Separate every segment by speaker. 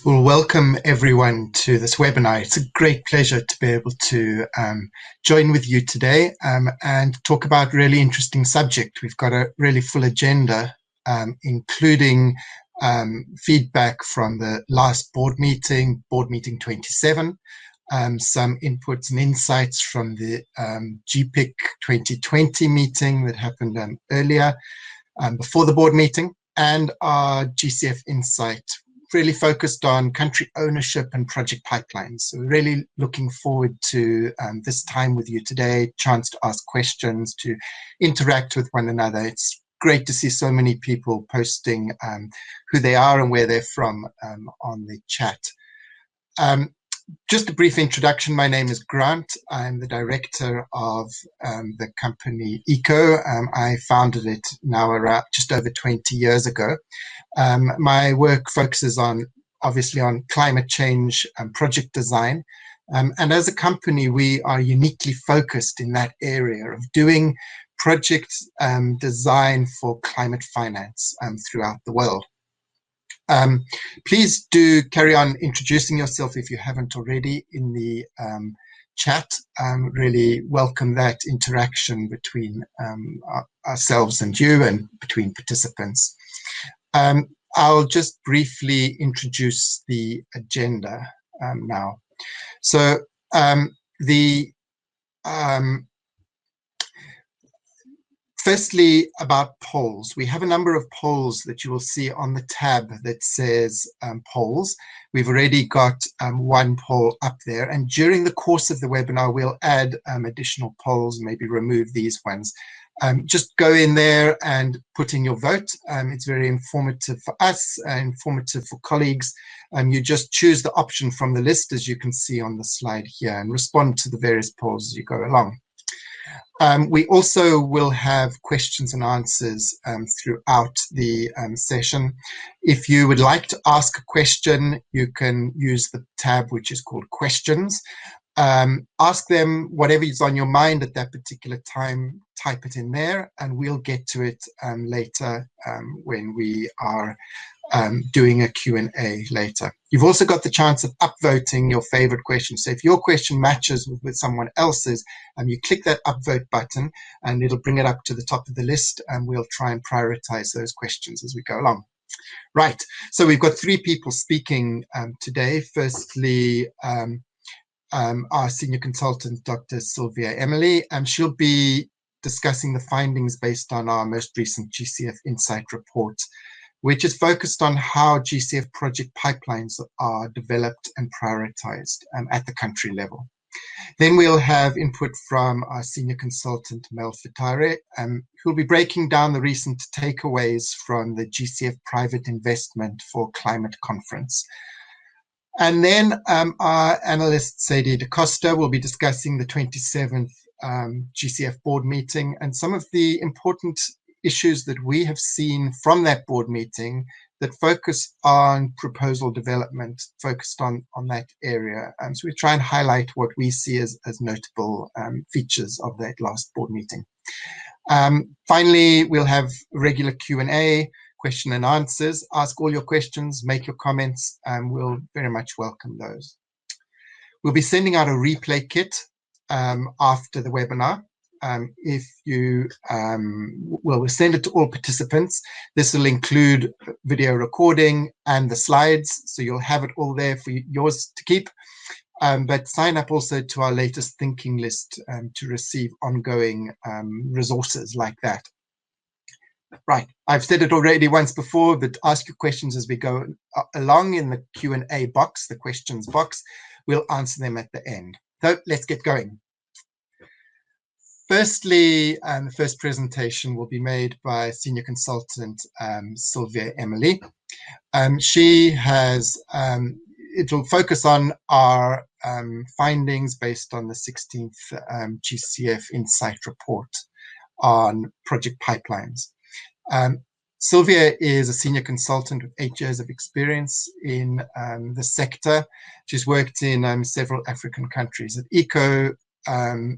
Speaker 1: Well, welcome everyone to this webinar. It's a great pleasure to be able to join with you today and talk about a really interesting subject. We've got a really full agenda, including feedback from the last board meeting 27, some inputs and insights from the GPIC 2020 meeting that happened earlier before the board meeting, and our GCF Insight, really focused on country ownership and project pipelines. So we're really looking forward to this time with you today, chance to ask questions, to interact with one another. It's great to see so many people posting who they are and where they're from on the chat. Just a brief introduction. My name is Grant. I'm the director of the company ECO. I founded it now around just over 20 years ago. My work focuses obviously on climate change and project design. And as a company, we are uniquely focused in that area of doing project design for climate finance throughout the world. Please do carry on introducing yourself if you haven't already in the chat. Really welcome that interaction between ourselves and you and between participants. I'll just briefly introduce the agenda now. So firstly, about polls. We have a number of polls that you will see on the tab that says polls. We've already got one poll up there, and during the course of the webinar, we'll add additional polls, maybe remove these ones. Just go in there and put in your vote. It's very informative for us, informative for colleagues. You just choose the option from the list, as you can see on the slide here, and respond to the various polls as you go along. We also will have questions and answers throughout the session. If you would like to ask a question, you can use the tab which is called Questions. Ask them whatever is on your mind at that particular time, type it in there, and we'll get to it later when we are doing a Q&A later. You've also got the chance of upvoting your favorite question. So if your question matches with someone else's, you click that upvote button and it'll bring it up to the top of the list, and we'll try and prioritize those questions as we go along. Right, so we've got three people speaking today. Firstly, our senior consultant, Dr. Silvia Emili, and she'll be discussing the findings based on our most recent GCF Insight report, which is focused on how GCF project pipelines are developed and prioritized at the country level. Then we'll have input from our senior consultant, Imelda Phadtare, who'll be breaking down the recent takeaways from the GCF Private Investment for Climate Conference. And then our analyst, Sadie DeCoste, will be discussing the 27th GCF board meeting and some of the important issues that we have seen from that board meeting that focus on proposal development, focused on that area. So we try and highlight what we see as notable features of that last board meeting. Finally, we'll have regular Q&A, question and answers. Ask all your questions, make your comments, and we'll very much welcome those. We'll be sending out a replay kit after the webinar. We'll send it to all participants. This will include video recording and the slides, so you'll have it all there for yours to keep. But sign up also to our latest thinking list to receive ongoing resources like that. Right, I've said it already once before, but ask your questions as we go along in the Q&A box, the questions box. We'll answer them at the end. So let's get going. Firstly, the first presentation will be made by senior consultant Silvia Emili. It will focus on our findings based on the 16th GCF Insight report on project pipelines. Silvia is a senior consultant with 8 years of experience in the sector. She's worked in several African countries. At ECO,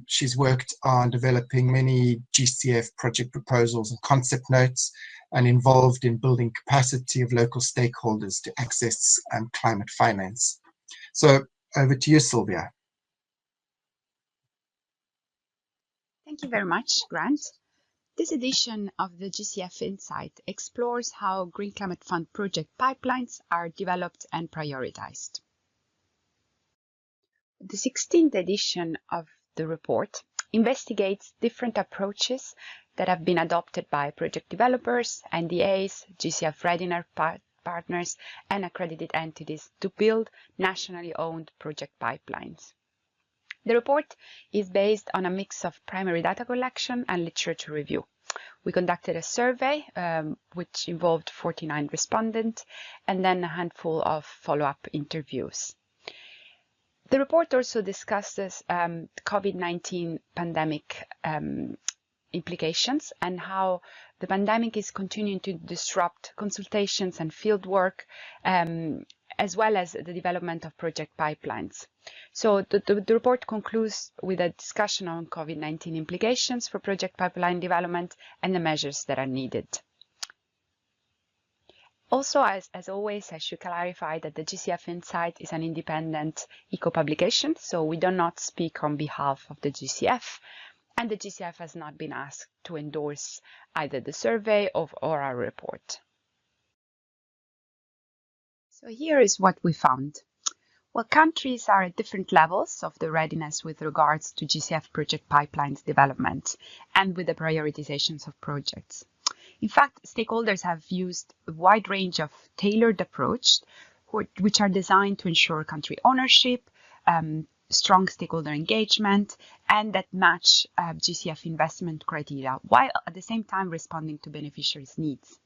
Speaker 1: She's worked on developing many GCF project proposals and concept notes, and involved in building capacity of local stakeholders to access climate finance. So over to you, Silvia.
Speaker 2: Thank you very much, Grant. This edition of the GCF Insight explores how Green Climate Fund project pipelines are developed and prioritized. The 16th edition of the report investigates different approaches that have been adopted by project developers, NDAs, GCF readiness partners, and accredited entities to build nationally owned project pipelines. The report is based on a mix of primary data collection and literature review. We conducted a survey which involved 49 respondents and then a handful of follow-up interviews. The report also discusses COVID-19 pandemic implications and how the pandemic is continuing to disrupt consultations and fieldwork, as well as the development of project pipelines. So the report concludes with a discussion on COVID-19 implications for project pipeline development and the measures that are needed. Also, as always, I should clarify that the GCF Insight is an independent eco-publication, so we do not speak on behalf of the GCF, and the GCF has not been asked to endorse either the survey or our report. So here is what we found. Well, countries are at different levels of the readiness with regards to GCF project pipelines development and with the prioritizations of projects. In fact, stakeholders have used a wide range of tailored approaches which are designed to ensure country ownership, strong stakeholder engagement, and that match GCF investment criteria, while at the same time responding to beneficiaries' needs.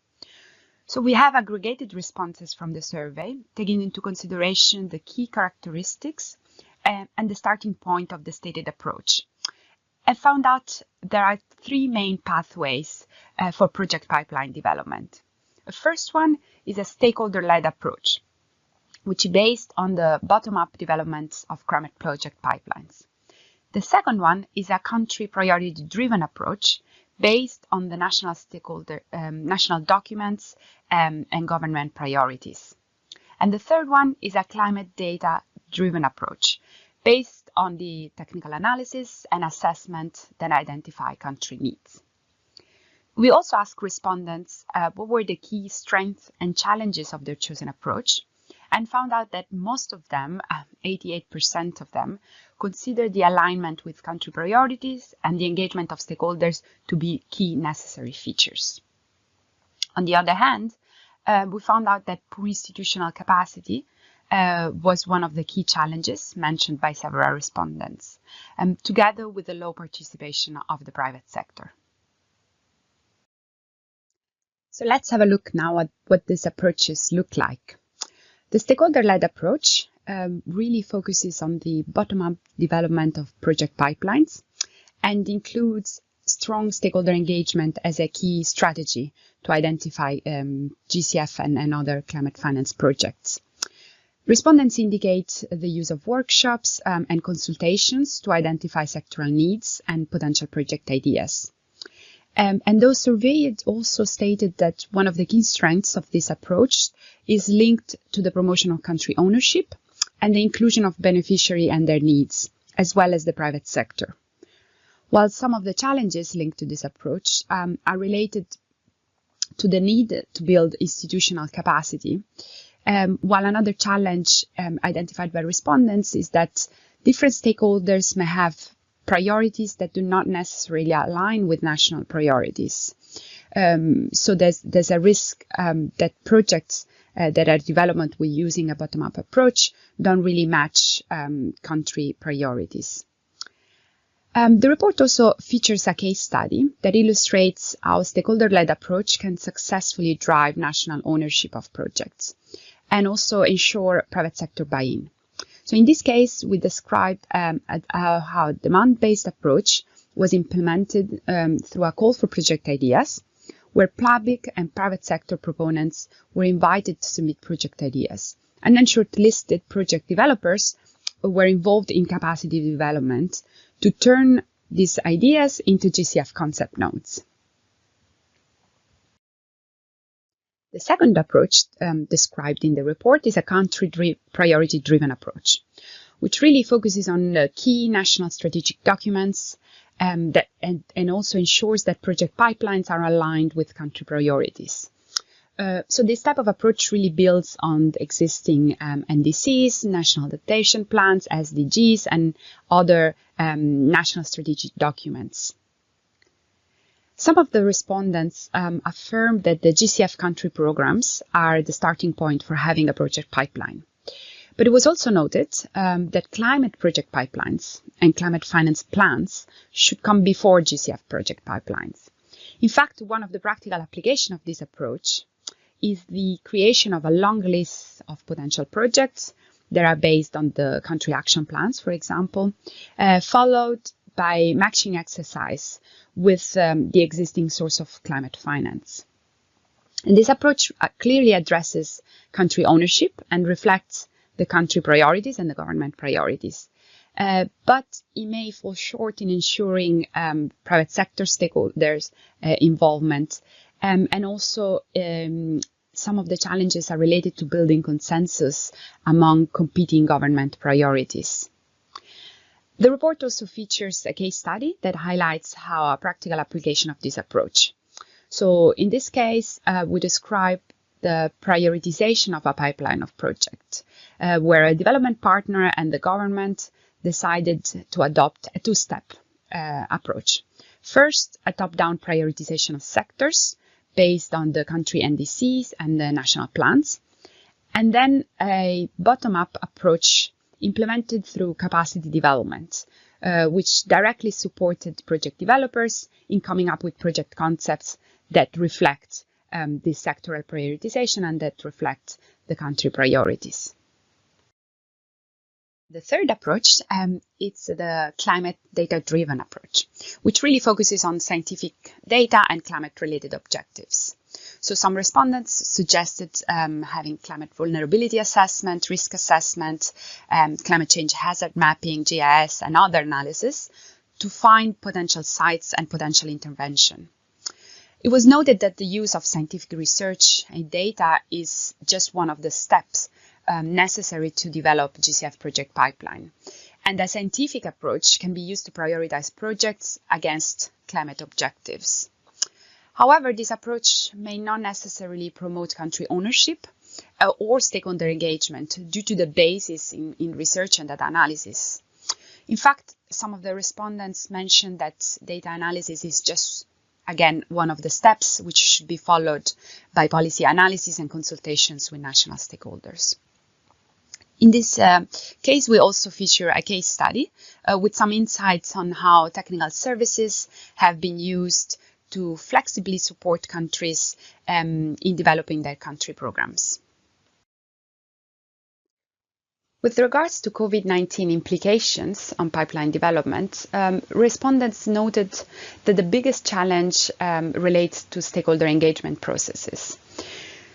Speaker 2: So we have aggregated responses from the survey, taking into consideration the key characteristics and the starting point of the stated approach, and found out there are three main pathways for project pipeline development. The first one is a stakeholder-led approach, which is based on the bottom-up developments of climate project pipelines. The second one is a country priority-driven approach based on the national stakeholder, national documents and government priorities. And the third one is a climate data-driven approach based on the technical analysis and assessment that identify country needs. We also asked respondents what were the key strengths and challenges of their chosen approach, and found out that most of them, 88% of them, consider the alignment with country priorities and the engagement of stakeholders to be key necessary features. On the other hand, we found out that poor institutional capacity was one of the key challenges mentioned by several respondents, together with the low participation of the private sector. So let's have a look now at what these approaches look like. The stakeholder-led approach really focuses on the bottom-up development of project pipelines and includes strong stakeholder engagement as a key strategy to identify GCF and other climate finance projects. Respondents indicate the use of workshops and consultations to identify sectoral needs and potential project ideas. And those surveyed also stated that one of the key strengths of this approach is linked to the promotion of country ownership and the inclusion of beneficiary and their needs, as well as the private sector. While some of the challenges linked to this approach are related to the need to build institutional capacity, while another challenge identified by respondents is that different stakeholders may have priorities that do not necessarily align with national priorities. So there's a risk that projects that are developed with using a bottom-up approach don't really match country priorities. The report also features a case study that illustrates how stakeholder-led approach can successfully drive national ownership of projects and also ensure private sector buy-in. So in this case, we described how demand-based approach was implemented through a call for project ideas, where public and private sector proponents were invited to submit project ideas, and then shortlisted project developers who were involved in capacity development to turn these ideas into GCF concept notes. The second approach described in the report is a country priority-driven approach, which really focuses on the key national strategic documents and also ensures that project pipelines are aligned with country priorities. So this type of approach really builds on the existing NDCs, national adaptation plans, SDGs, and other national strategic documents. Some of the respondents affirmed that the GCF country programs are the starting point for having a project pipeline. But it was also noted that climate project pipelines and climate finance plans should come before GCF project pipelines. In fact, one of the practical applications of this approach is the creation of a long list of potential projects that are based on the country action plans, for example, followed by matching exercise with the existing source of climate finance. And this approach clearly addresses country ownership and reflects the country priorities and the government priorities. But it may fall short in ensuring private sector stakeholders' involvement. And also, some of the challenges are related to building consensus among competing government priorities. The report also features a case study that highlights how a practical application of this approach. So in this case, we describe the prioritization of a pipeline of projects, where a development partner and the government decided to adopt a two-step approach. First, a top-down prioritization of sectors based on the country NDCs and the national plans, and then a bottom-up approach implemented through capacity development, which directly supported project developers in coming up with project concepts that reflect this sectoral prioritization and that reflect the country priorities. The third approach is the climate data-driven approach, which really focuses on scientific data and climate-related objectives. So some respondents suggested having climate vulnerability assessment, risk assessment, climate change hazard mapping, GIS, and other analysis to find potential sites and potential intervention. It was noted that the use of scientific research and data is just one of the steps necessary to develop GCF project pipeline. And a scientific approach can be used to prioritize projects against climate objectives. However, this approach may not necessarily promote country ownership or stakeholder engagement due to the basis in research and data analysis. In fact, some of the respondents mentioned that data analysis is just, again, one of the steps which should be followed by policy analysis and consultations with national stakeholders. In this case, we also feature a case study with some insights on how technical services have been used to flexibly support countries in developing their country programs. With regards to COVID-19 implications on pipeline development, respondents noted that the biggest challenge relates to stakeholder engagement processes.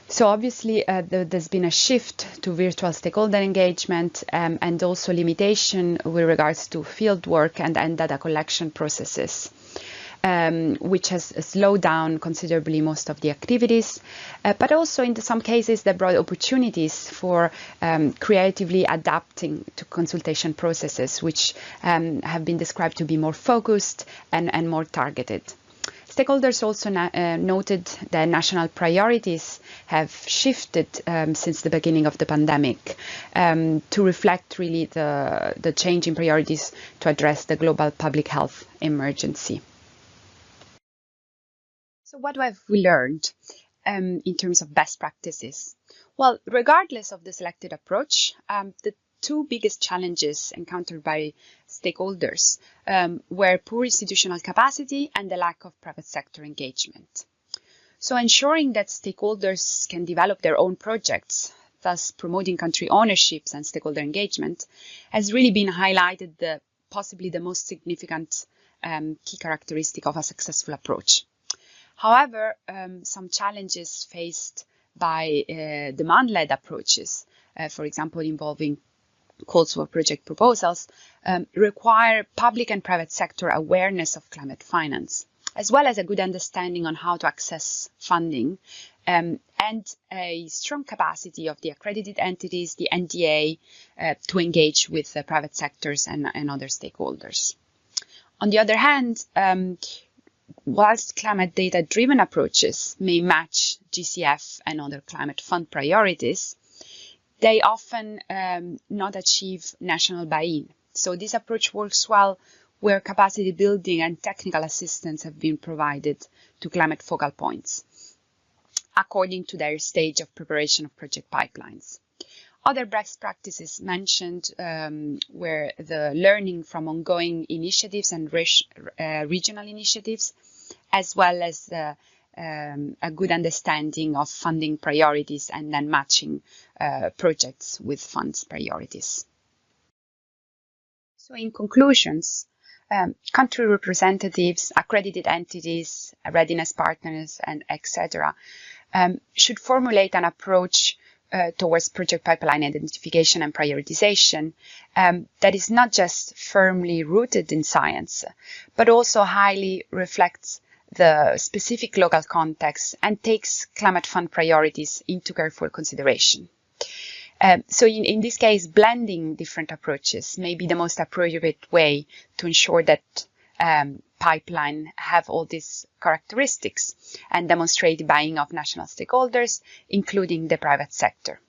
Speaker 2: So obviously, there's been a shift to virtual stakeholder engagement and also limitation with regards to field work and data collection processes, which has slowed down considerably most of the activities, but also in some cases that brought opportunities for creatively adapting to consultation processes, which have been described to be more focused and more targeted. Stakeholders also noted that national priorities have shifted since the beginning of the pandemic to reflect really the change in priorities to address the global public health emergency. So what have we learned in terms of best practices? Well, regardless of the selected approach, the two biggest challenges encountered by stakeholders were poor institutional capacity and the lack of private sector engagement. So ensuring that stakeholders can develop their own projects, thus promoting country ownerships and stakeholder engagement, has really been highlighted possibly the most significant key characteristic of a successful approach. However, some challenges faced by demand-led approaches, for example, involving calls for project proposals, require public and private sector awareness of climate finance, as well as a good understanding on how to access funding, and a strong capacity of the accredited entities, the NDA, to engage with the private sectors and other stakeholders. On the other hand, whilst climate data-driven approaches may match GCF and other climate fund priorities, they often not achieve national buy-in. So this approach works well where capacity building and technical assistance have been provided to climate focal points, according to their stage of preparation of project pipelines. Other best practices mentioned were the learning from ongoing initiatives and regional initiatives, as well as a good understanding of funding priorities and then matching projects with funds priorities. So in conclusions, country representatives, accredited entities, readiness partners, and etc. Should formulate an approach towards project pipeline identification and prioritization that is not just firmly rooted in science, but also highly reflects the specific local context and takes climate fund priorities into careful consideration. So in this case, blending different approaches may be the most appropriate way to ensure that pipeline have all these characteristics and demonstrate the buy-in of national stakeholders, including the private sector.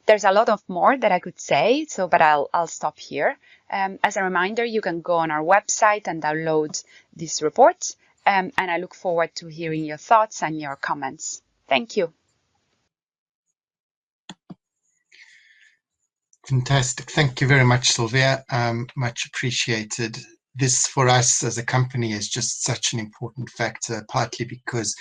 Speaker 2: There's a lot of more that I could say, but I'll stop here. As a reminder, you can go on our website and download this report, and I look forward to hearing your thoughts and your comments. Thank you.
Speaker 1: Fantastic. Thank you very much, Silvia. Much appreciated. This for us as a company is just such an important factor, partly because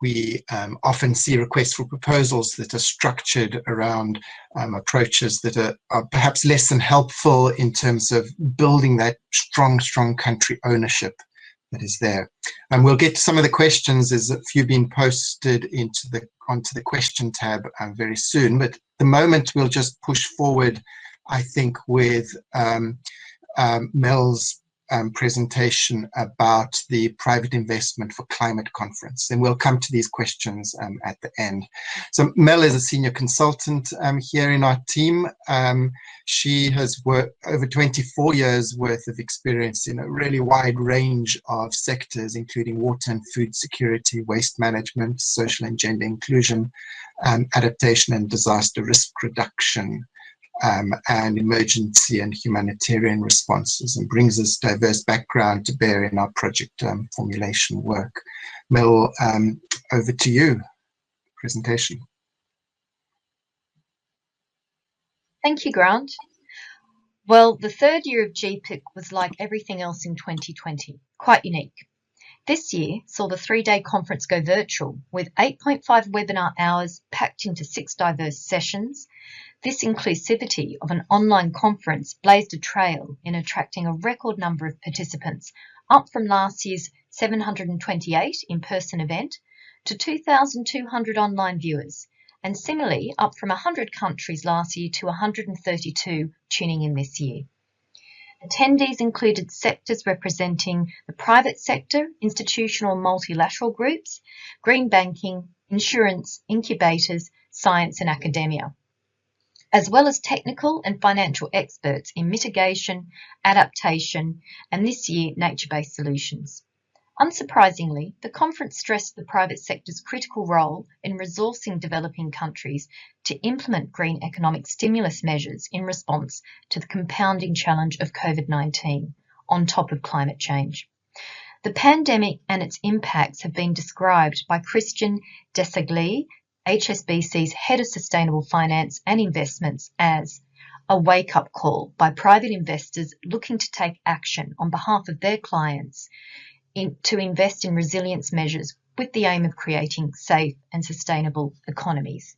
Speaker 1: we often see requests for proposals that are structured around approaches that are perhaps less than helpful in terms of building that strong country ownership that is there. And we'll get to some of the questions. There's a few being posted onto the question tab very soon, but at the moment we'll just push forward, I think, with Mel's presentation about the private investment for climate conference, and we'll come to these questions at the end. So Mel is a senior consultant here in our team. She has worked over 24 years worth of experience in a really wide range of sectors, including water and food security, waste management, social and gender inclusion, adaptation and disaster risk reduction, and emergency and humanitarian responses, and brings us diverse background to bear in our project formulation work. Mel, over to you. Presentation.
Speaker 3: Thank you, Grant. Well, the third year of GPIC was like everything else in 2020, quite unique. This year saw the 3-day conference go virtual, with 8.5 webinar hours packed into 6 diverse sessions. This inclusivity of an online conference blazed a trail in attracting a record number of participants, up from last year's 728 in-person event to 2,200 online viewers, and similarly up from 100 countries last year to 132 tuning in this year. Attendees included sectors representing the private sector, institutional and multilateral groups, green banking, insurance, incubators, science and academia, as well as technical and financial experts in mitigation, adaptation, and this year, nature-based solutions. Unsurprisingly, the conference stressed the private sector's critical role in resourcing developing countries to implement green economic stimulus measures in response to the compounding challenge of COVID-19 on top of climate change. The pandemic and its impacts have been described by Christian Desaglie, HSBC's Head of Sustainable Finance and Investments, as a wake-up call by private investors looking to take action on behalf of their clients to invest in resilience measures with the aim of creating safe and sustainable economies.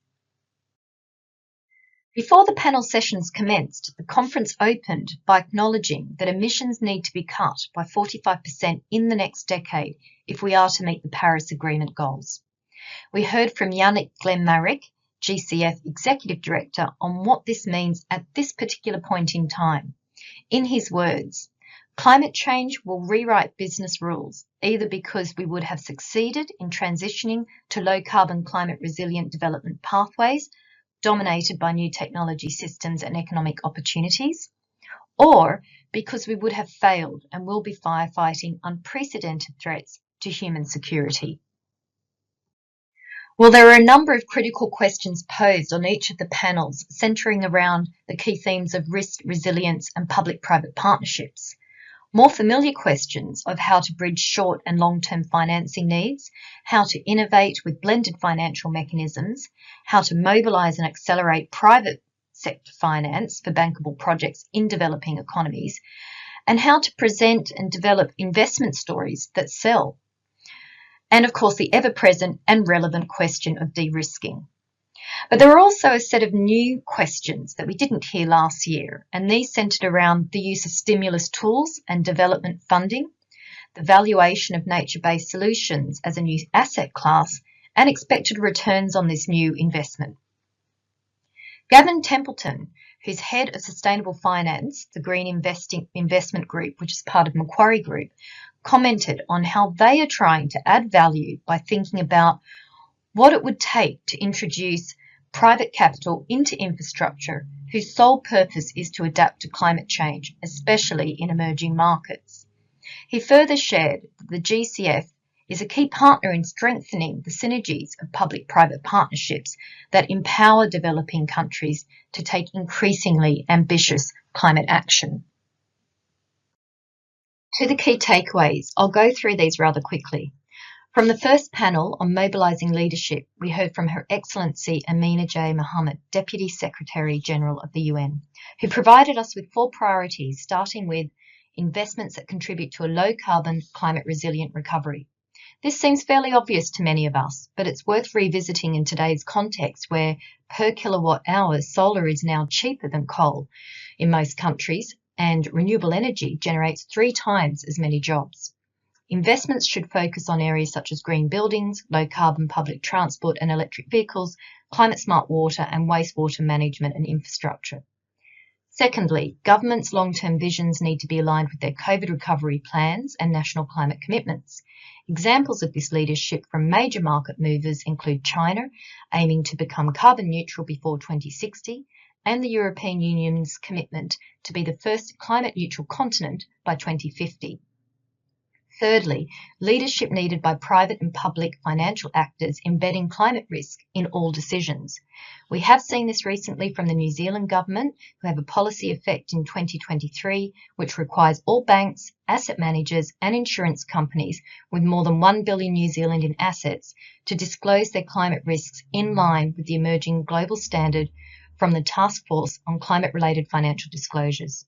Speaker 3: Before the panel sessions commenced, the conference opened by acknowledging that emissions need to be cut by 45% in the next decade if we are to meet the Paris Agreement goals. We heard from Yannick Glenmarek, GCF Executive Director, on what this means at this particular point in time. In his words, climate change will rewrite business rules, either because we would have succeeded in transitioning to low-carbon climate-resilient development pathways dominated by new technology systems and economic opportunities, or because we would have failed and will be firefighting unprecedented threats to human security. Well, there are a number of critical questions posed on each of the panels, centering around the key themes of risk, resilience, and public-private partnerships. More familiar questions of how to bridge short and long-term financing needs, how to innovate with blended financial mechanisms, how to mobilise and accelerate private sector finance for bankable projects in developing economies, and how to present and develop investment stories that sell. And of course, the ever-present and relevant question of de-risking. But there are also a set of new questions that we didn't hear last year, and these centred around the use of stimulus tools and development funding, the valuation of nature-based solutions as a new asset class, and expected returns on this new investment. Gavin Templeton, who's head of sustainable finance, the Green Investment Group, which is part of Macquarie Group, commented on how they are trying to add value by thinking about what it would take to introduce private capital into infrastructure whose sole purpose is to adapt to climate change, especially in emerging markets. He further shared that the GCF is a key partner in strengthening the synergies of public-private partnerships that empower developing countries to take increasingly ambitious climate action. To the key takeaways, I'll go through these rather quickly. From the first panel on mobilising leadership, we heard from Her Excellency Amina J. Mohammed, Deputy Secretary-General of the UN, who provided us with 4 priorities, starting with investments that contribute to a low-carbon, climate-resilient recovery. This seems fairly obvious to many of us, but it's worth revisiting in today's context where per kilowatt hour solar is now cheaper than coal in most countries, and renewable energy generates 3 times as many jobs. Investments should focus on areas such as green buildings, low-carbon public transport and electric vehicles, climate-smart water and wastewater management and infrastructure. Secondly, governments' long-term visions need to be aligned with their COVID recovery plans and national climate commitments. Examples of this leadership from major market movers include China, aiming to become carbon neutral before 2060, and the European Union's commitment to be the first climate-neutral continent by 2050. Thirdly, leadership needed by private and public financial actors embedding climate risk in all decisions. We have seen this recently from the New Zealand government, who have a policy effect in 2023, which requires all banks, asset managers and insurance companies with more than 1 billion New Zealand in assets to disclose their climate risks in line with the emerging global standard from the Task Force on Climate-Related Financial Disclosures.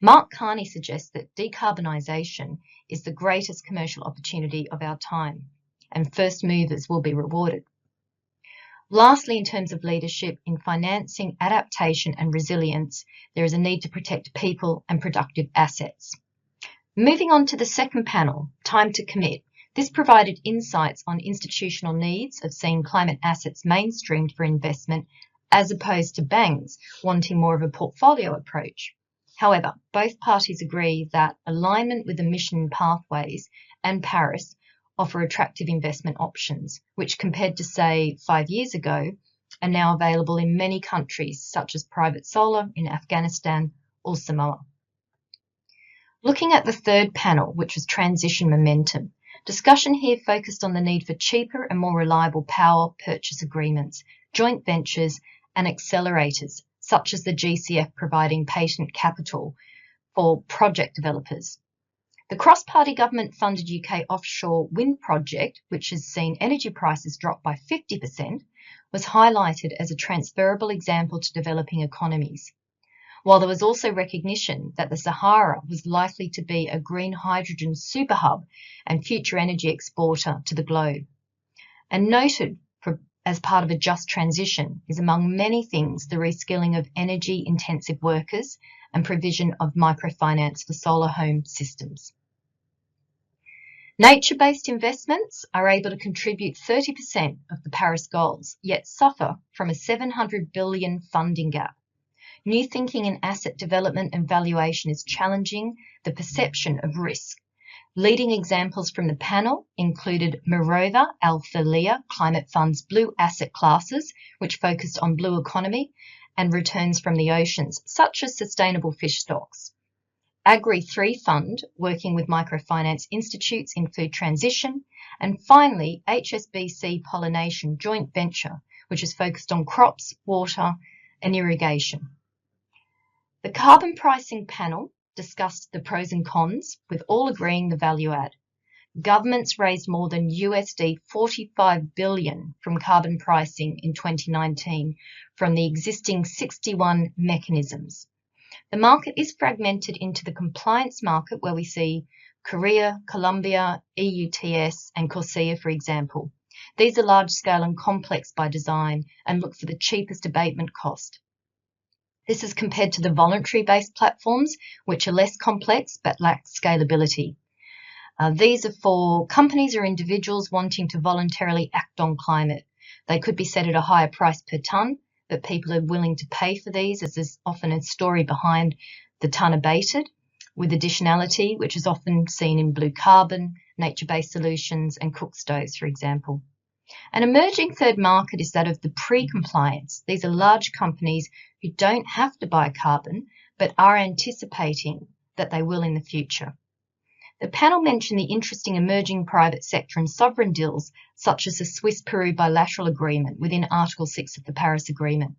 Speaker 3: Mark Carney suggests that decarbonisation is the greatest commercial opportunity of our time, and first movers will be rewarded. Lastly, in terms of leadership, in financing, adaptation and resilience, there is a need to protect people and productive assets. Moving on to the second panel, Time to Commit. This provided insights on institutional needs of seeing climate assets mainstreamed for investment as opposed to banks wanting more of a portfolio approach. However, both parties agree that alignment with emission pathways and Paris offer attractive investment options, which compared to, say, 5 years ago, are now available in many countries, such as private solar in Afghanistan or Samoa. Looking at the third panel, which was transition momentum, discussion here focused on the need for cheaper and more reliable power purchase agreements, joint ventures and accelerators, such as the GCF providing patent capital for project developers. The cross-party government-funded UK offshore wind project, which has seen energy prices drop by 50%, was highlighted as a transferable example to developing economies, while there was also recognition that the Sahara was likely to be a green hydrogen superhub and future energy exporter to the globe. And noted as part of a just transition is, among many things, the reskilling of energy-intensive workers and provision of microfinance for solar home systems. Nature-based investments are able to contribute 30% of the Paris goals, yet suffer from a $700 billion funding gap. New thinking in asset development and valuation is challenging the perception of risk. Leading examples from the panel included Mirova Alpha-Lea Climate Fund's blue asset classes, which focused on blue economy and returns from the oceans, such as sustainable fish stocks. Agri3 Fund, working with microfinance institutes in food transition. And finally, HSBC Pollination Joint Venture, which is focused on crops, water and irrigation. The carbon pricing panel discussed the pros and cons, with all agreeing the value add. Governments raised more than USD 45 billion from carbon pricing in 2019 from the existing 61 mechanisms. The market is fragmented into the compliance market, where we see Korea, Colombia, EUTS and Corsia, for example. These are large-scale and complex by design and look for the cheapest abatement cost. This is compared to the voluntary-based platforms, which are less complex but lack scalability. These are for companies or individuals wanting to voluntarily act on climate. They could be set at a higher price per tonne, but people are willing to pay for these, as there's often a story behind the tonne abated, with additionality, which is often seen in blue carbon, nature-based solutions and cook stoves, for example. An emerging third market is that of the pre-compliance. These are large companies who don't have to buy carbon, but are anticipating that they will in the future. The panel mentioned the interesting emerging private sector and sovereign deals, such as the Swiss-Peru bilateral agreement within Article 6 of the Paris Agreement.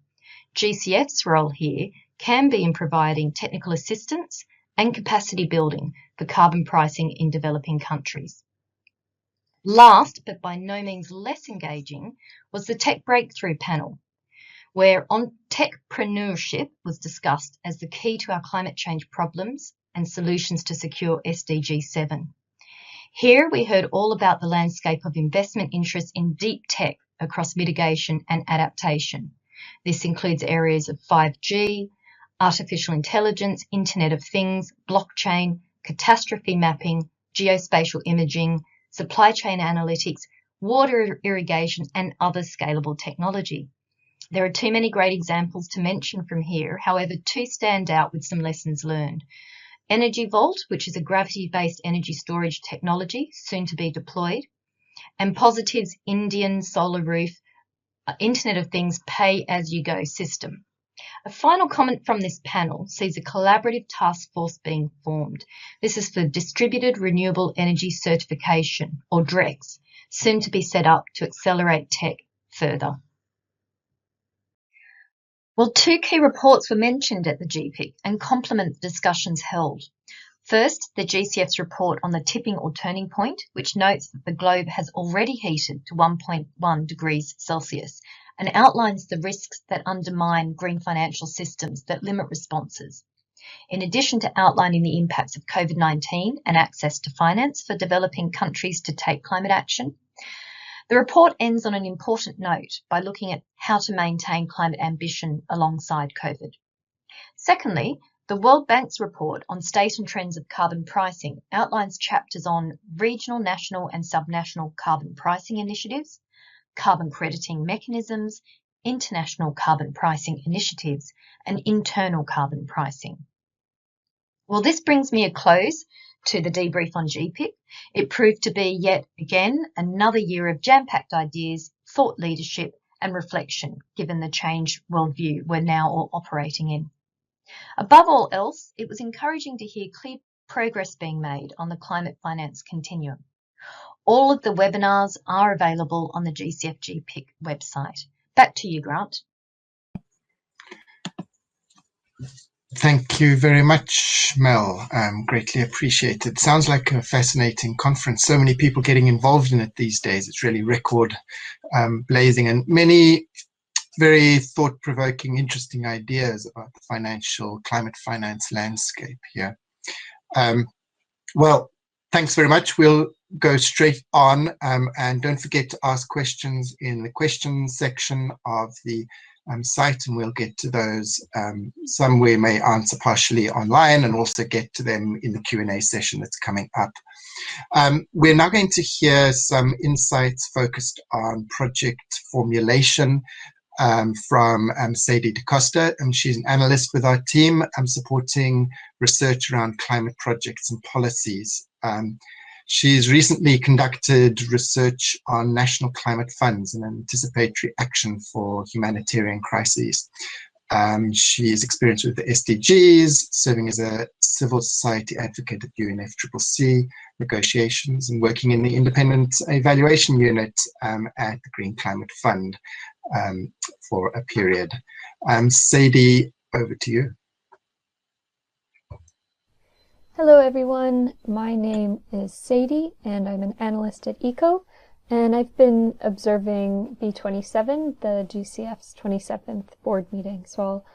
Speaker 3: GCF's role here can be in providing technical assistance and capacity building for carbon pricing in developing countries. Last, but by no means less engaging, was the Tech Breakthrough panel, where techpreneurship was discussed as the key to our climate change problems and solutions to secure SDG 7. Here we heard all about the landscape of investment interests in deep tech across mitigation and adaptation. This includes areas of 5G, artificial intelligence, Internet of Things, blockchain, catastrophe mapping, geospatial imaging, supply chain analytics, water irrigation, and other scalable technology. There are too many great examples to mention from here. However, two stand out with some lessons learned. Energy Vault, which is a gravity-based energy storage technology soon to be deployed, and Positive's Indian solar roof, Internet of Things pay-as-you-go system. A final comment from this panel sees a collaborative task force being formed. This is for Distributed Renewable Energy Certification, or DRECS, soon to be set up to accelerate tech further. Well, two key reports were mentioned at the GPIC and complement the discussions held. First, the GCF's report on the tipping or turning point, which notes that the globe has already heated to 1.1 degrees Celsius and outlines the risks that undermine green financial systems that limit responses. In addition to outlining the impacts of COVID-19 and access to finance for developing countries to take climate action, the report ends on an important note by looking at how to maintain climate ambition alongside COVID. Secondly, the World Bank's report on state and trends of carbon pricing outlines chapters on regional, national and subnational carbon pricing initiatives, carbon crediting mechanisms, international carbon pricing initiatives, and internal carbon pricing. Well, this brings me a close to the debrief on GPIC. It proved to be yet again another year of jam-packed ideas, thought leadership and reflection, given the changed worldview we're now all operating in. Above all else, it was encouraging to hear clear progress being made on the climate finance continuum. All of the webinars are available on the GCF GPIC website. Back to you, Grant.
Speaker 1: Thank you very much, Mel. Greatly appreciated. Sounds like a fascinating conference. So many people getting involved in it these days. It's really record blazing, and many very thought-provoking, interesting ideas about the financial climate finance landscape here. Well, thanks very much. We'll go straight on, and don't forget to ask questions in the questions section of the site, and we'll get to those. Some we may answer partially online and also get to them in the Q&A session that's coming up. We're now going to hear some insights focused on project formulation from Sadie DeCoste, and she's an analyst with our team supporting research around climate projects and policies. She's recently conducted research on national climate funds and anticipatory action for humanitarian crises. She's experienced with the SDGs, serving as a civil society advocate at UNFCCC negotiations, and working in the independent evaluation unit at the Green Climate Fund for a period. Sadie, over to you.
Speaker 4: Hello everyone, my name is Sadie and I'm an analyst at ECO, and I've been observing B27, the GCF's 27th board meeting, so I'll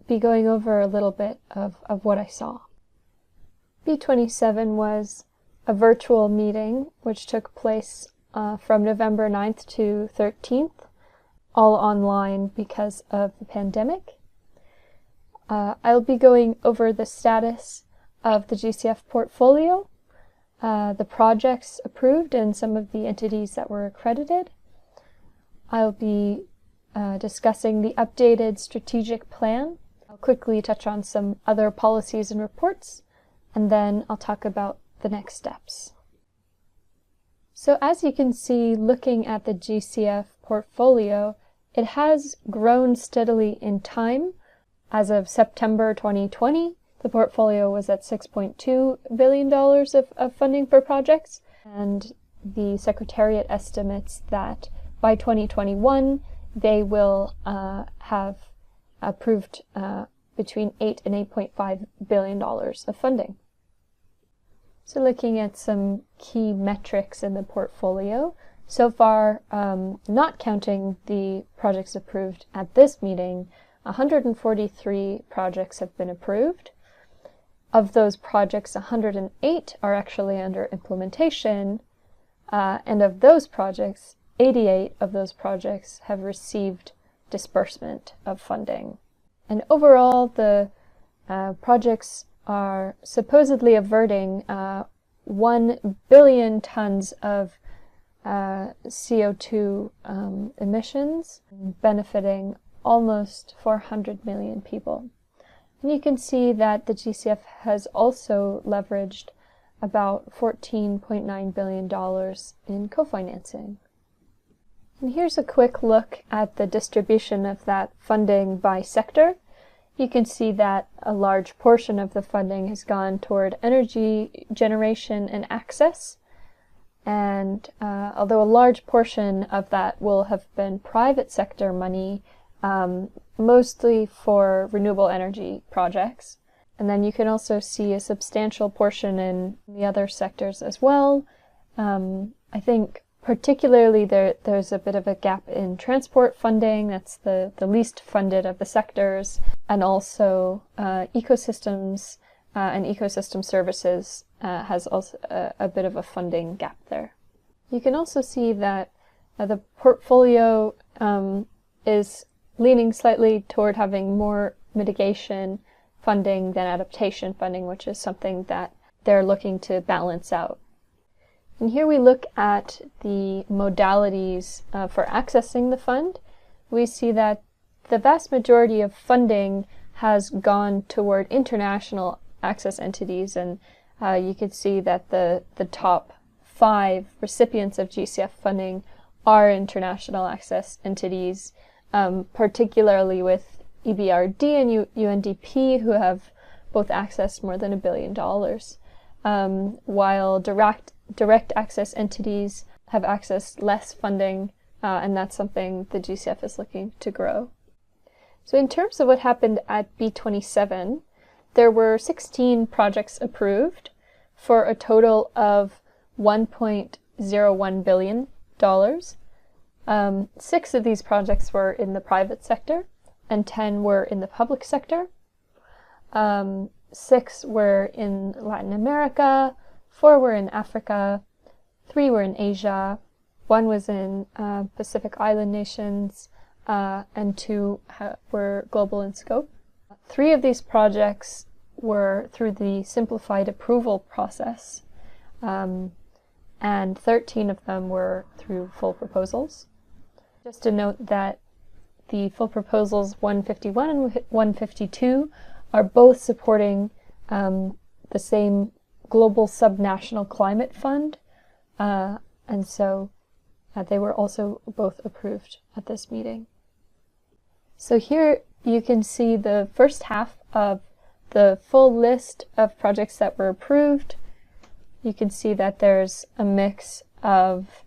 Speaker 4: be going over a little bit of what I saw. B27 was a virtual meeting which took place from November 9th to 13th, all online because of the pandemic. I'll be going over the status of the GCF portfolio, the projects approved and some of the entities that were accredited. I'll be discussing the updated strategic plan. I'll quickly touch on some other policies and reports, and then I'll talk about the next steps. So as you can see, looking at the GCF portfolio, it has grown steadily in time. As of September 2020, the portfolio was at $6.2 billion of funding for projects, and the Secretariat estimates that by 2021 they will have approved between $8 and $8.5 billion of funding. So looking at some key metrics in the portfolio, so far, not counting the projects approved at this meeting, 143 projects have been approved. Of those projects, 108 are actually under implementation, and of those projects, 88 of those projects have received disbursement of funding. And overall, the projects are supposedly averting 1 billion tons of CO2 emissions, benefiting almost 400 million people. And you can see that the GCF has also leveraged about $14.9 billion in co-financing. And here's a quick look at the distribution of that funding by sector. You can see that a large portion of the funding has gone toward energy generation and access. And although a large portion of that will have been private sector money, mostly for renewable energy projects. And then you can also see a substantial portion in the other sectors as well. I think particularly there's a bit of a gap in transport funding. That's the least funded of the sectors. And also ecosystems and ecosystem services has also a bit of a funding gap there. You can also see that the portfolio is leaning slightly toward having more mitigation funding than adaptation funding, which is something that they're looking to balance out. And here we look at the modalities for accessing the fund. We see that the vast majority of funding has gone toward international access entities, and you can see that the top 5 recipients of GCF funding are international access entities, particularly with EBRD and UNDP, who have both accessed more than $1 billion, while direct access entities have accessed less funding, and that's something the GCF is looking to grow. So in terms of what happened at B27, there were 16 projects approved for a total of $1.01 billion. 6 of these projects were in the private sector, and 10 were in the public sector. 6 were in Latin America, 4 were in Africa, 3 were in Asia, 1 was in Pacific Island nations, and 2 were global in scope. 3 of these projects were through the simplified approval process, and 13 of them were through full proposals. Just to note that the full proposals 151 and 152 are both supporting the same global subnational climate fund, and so they were also both approved at this meeting. So here you can see the first half of the full list of projects that were approved. You can see that there's a mix of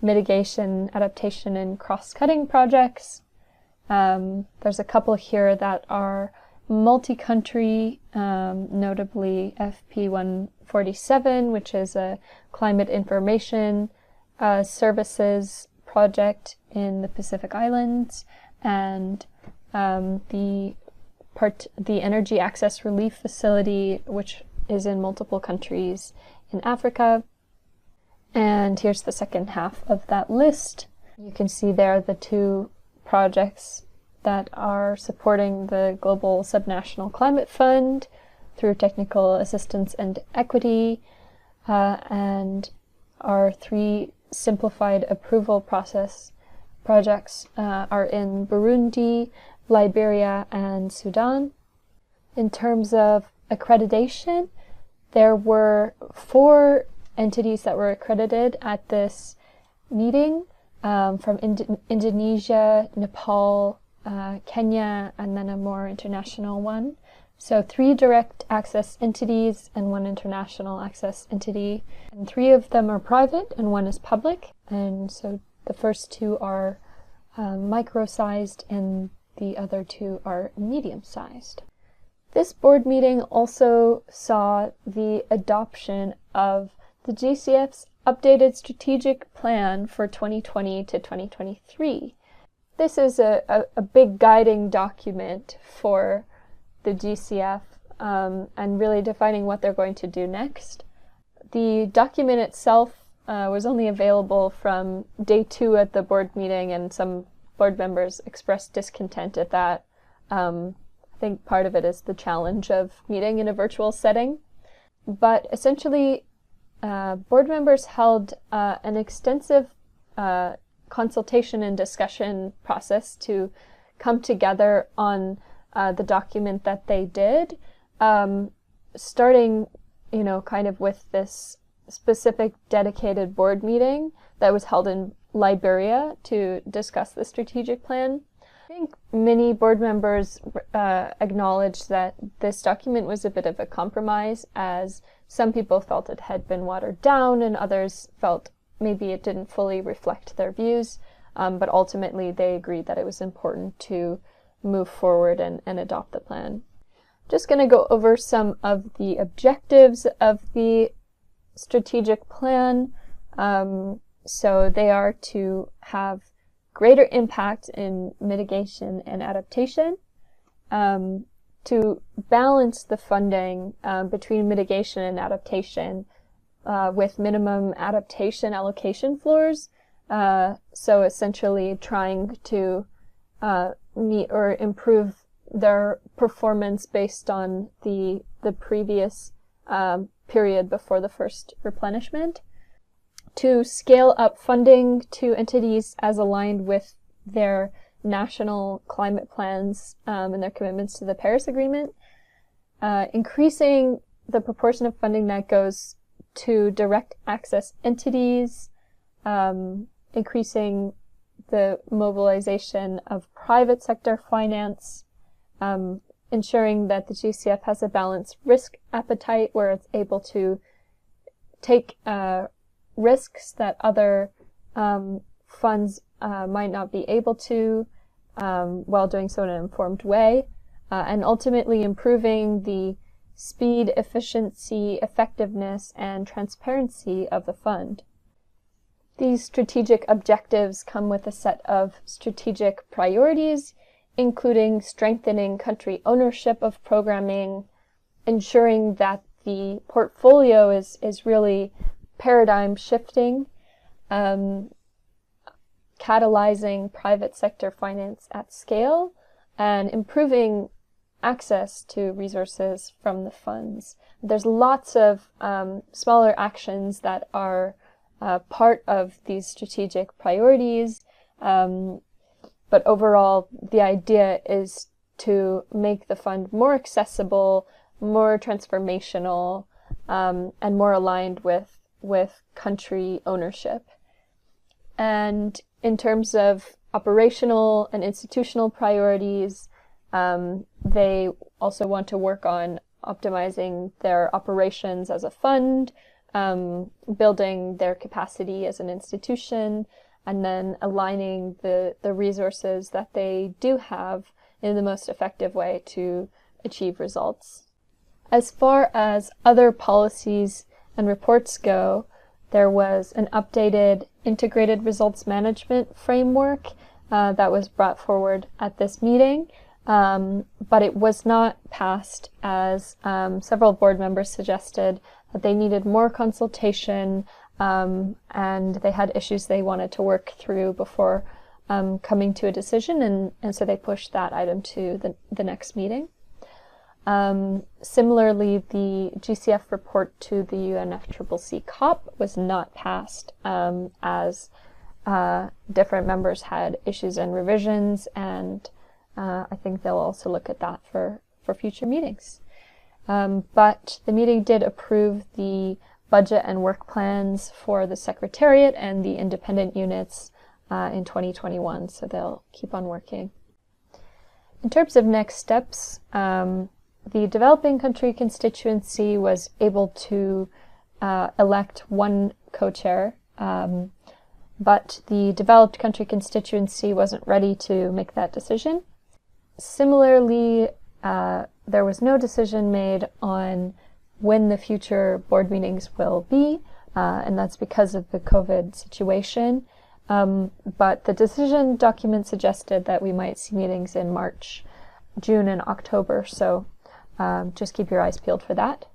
Speaker 4: mitigation, adaptation, and cross-cutting projects. There's a couple here that are multi-country, notably FP147, which is a climate information services project in the Pacific Islands, and the Energy Access Relief Facility, which is in multiple countries in Africa. And here's the second half of that list. You can see there the 2 projects that are supporting the Global Subnational Climate Fund through technical assistance and equity, and our 3 simplified approval process projects are in Burundi, Liberia, and Sudan. In terms of accreditation, there were 4 entities that were accredited at this meeting, from Indonesia, Nepal, Kenya, and then a more international one. So 3 direct access entities and 1 international access entity. And 3 of them are private and 1 is public. And so the first 2 are micro-sized and the other 2 are medium-sized. This board meeting also saw the adoption of the GCF's updated strategic plan for 2020 to 2023. This is a big guiding document for the GCF and really defining what they're going to do next. The document itself was only available from day 2 at the board meeting, and some board members expressed discontent at that. I think part of it is the challenge of meeting in a virtual setting. But essentially, board members held an extensive consultation and discussion process to come together on the document that they did, starting, kind of with this specific dedicated board meeting that was held in Liberia to discuss the strategic plan. I think many board members acknowledged that this document was a bit of a compromise, as some people felt it had been watered down and others felt maybe it didn't fully reflect their views, but ultimately they agreed that it was important to move forward and adopt the plan. Just going to go over some of the objectives of the strategic plan. So they are to have greater impact in mitigation and adaptation, to balance the funding between mitigation and adaptation with minimum adaptation allocation floors. So essentially trying to meet or improve their performance based on the previous period before the first replenishment. To scale up funding to entities as aligned with their national climate plans and their commitments to the Paris Agreement. Increasing the proportion of funding that goes to direct access entities, increasing the mobilization of private sector finance, ensuring that the GCF has a balanced risk appetite where it's able to take risks that other funds might not be able to, while doing so in an informed way, and ultimately improving the speed, efficiency, effectiveness, and transparency of the fund. These strategic objectives come with a set of strategic priorities, including strengthening country ownership of programming, ensuring that the portfolio is really paradigm shifting, catalyzing private sector finance at scale and improving access to resources from the funds. There's lots of smaller actions that are part of these strategic priorities, but overall the idea is to make the fund more accessible, more transformational, and more aligned with country ownership. And in terms of operational and institutional priorities, they also want to work on optimizing their operations as a fund, building their capacity as an institution, and then aligning the resources that they do have in the most effective way to achieve results. As far as other policies and reports go, there was an updated integrated results management framework that was brought forward at this meeting, but it was not passed as several board members suggested that they needed more consultation and they had issues they wanted to work through before coming to a decision, and so they pushed that item to the next meeting. Similarly, the GCF report to the UNFCCC COP was not passed as different members had issues and revisions, and I think they'll also look at that for future meetings. But the meeting did approve the budget and work plans for the Secretariat and the independent units in 2021, so they'll keep on working. In terms of next steps, the developing country constituency was able to elect one co-chair, but the developed country constituency wasn't ready to make that decision. Similarly, there was no decision made on when the future board meetings will be, and that's because of the COVID situation. But the decision document suggested that we might see meetings in March, June, and October, so just keep your eyes peeled for that.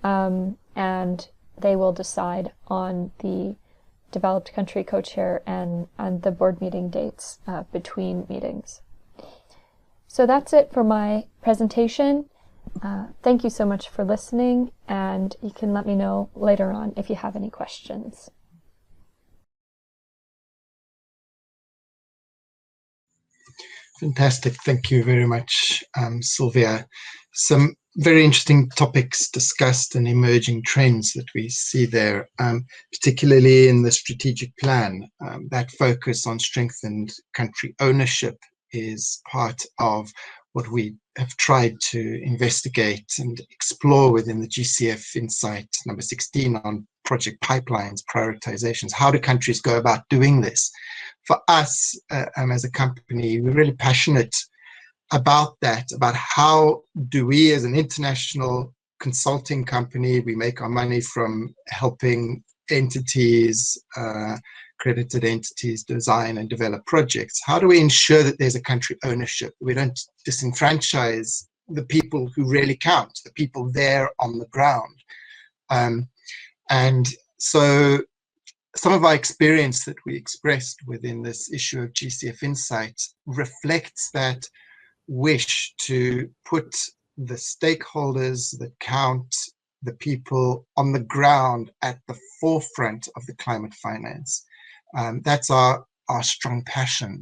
Speaker 4: And they will decide on the developed country co-chair and the board meeting dates between meetings. So that's it for my presentation. Thank you so much for listening, and you can let me know later on if you have any questions.
Speaker 1: Fantastic. Thank you very much, Silvia. Some very interesting topics discussed and emerging trends that we see there, particularly in the strategic plan. That focus on strengthened country ownership is part of what we have tried to investigate and explore within the GCF Insight number 16 on project pipelines, prioritizations. How do countries go about doing this? For us, as a company, we're really passionate about that, about how do we as an international consulting company, we make our money from helping entities, accredited entities design and develop projects. How do we ensure that there's a country ownership? We don't disenfranchise the people who really count, the people there on the ground. And so some of our experience that we expressed within this issue of GCF Insights reflects that wish to put the stakeholders that count, the people on the ground at the forefront of the climate finance. That's our strong passion.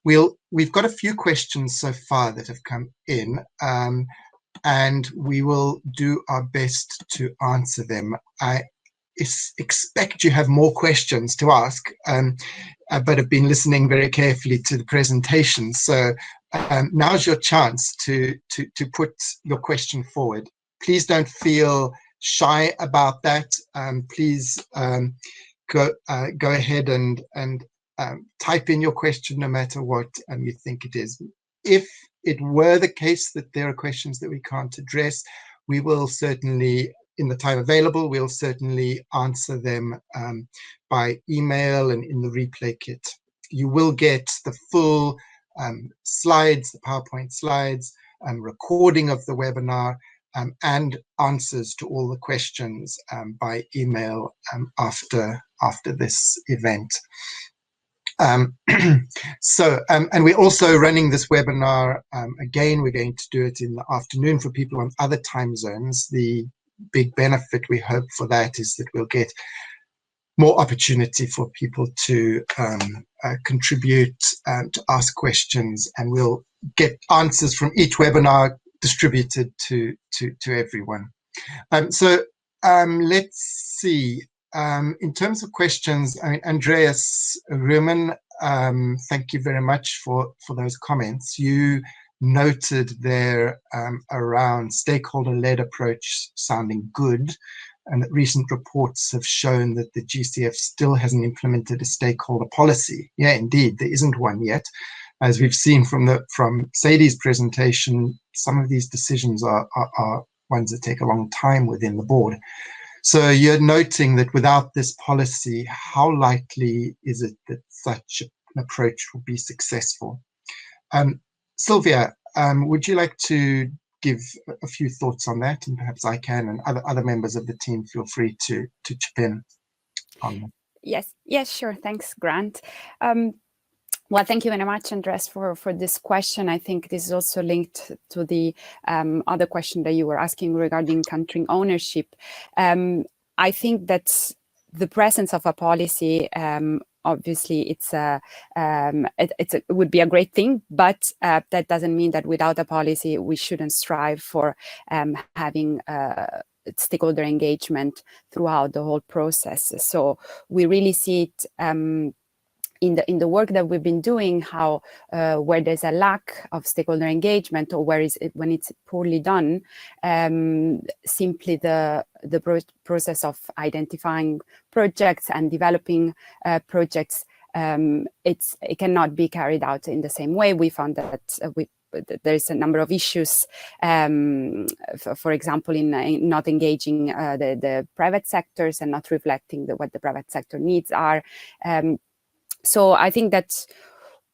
Speaker 1: We've got a few questions so far that have come in, and we will do our best to answer them. I expect you have more questions to ask, but have been listening very carefully to the presentation. So now's your chance to put your question forward. Please don't feel shy about that. Please go ahead and type in your question no matter what you think it is. If it were the case that there are questions that we can't address, we will certainly, in the time available, we'll certainly answer them by email and in the replay kit. You will get the full slides, the PowerPoint slides, recording of the webinar, and answers to all the questions by email after this event. And we're also running this webinar again. We're going to do it in the afternoon for people on other time zones. The big benefit we hope for that is that we'll get more opportunity for people to contribute, to ask questions, and we'll get answers from each webinar distributed to everyone. Let's see. In terms of questions, I mean, Andreas Rumen, thank you very much for those comments. You noted there around stakeholder-led approach sounding good, and that recent reports have shown that the GCF still hasn't implemented a stakeholder policy. Yeah, indeed, there isn't one yet. As we've seen from Sadie's presentation, some of these decisions are ones that take a long time within the board. So you're noting that without this policy, how likely is it that such an approach will be successful? Sylvia, would you like to give a few thoughts on that? And perhaps I can, and other members of the team feel free to chip in on that.
Speaker 2: Yes, sure. Thanks, Grant. Well, thank you very much, Andres, for this question. I think this is also linked to the other question that you were asking regarding country ownership. I think that the presence of a policy, obviously, it would be a great thing, but that doesn't mean that without a policy, we shouldn't strive for having stakeholder engagement throughout the whole process. So we really see it in the work that we've been doing, how where there's a lack of stakeholder engagement, or when it's poorly done, simply the process of identifying projects and developing projects, it cannot be carried out in the same way. We found that there's a number of issues, for example, in not engaging the private sectors and not reflecting what the private sector needs are. So I think that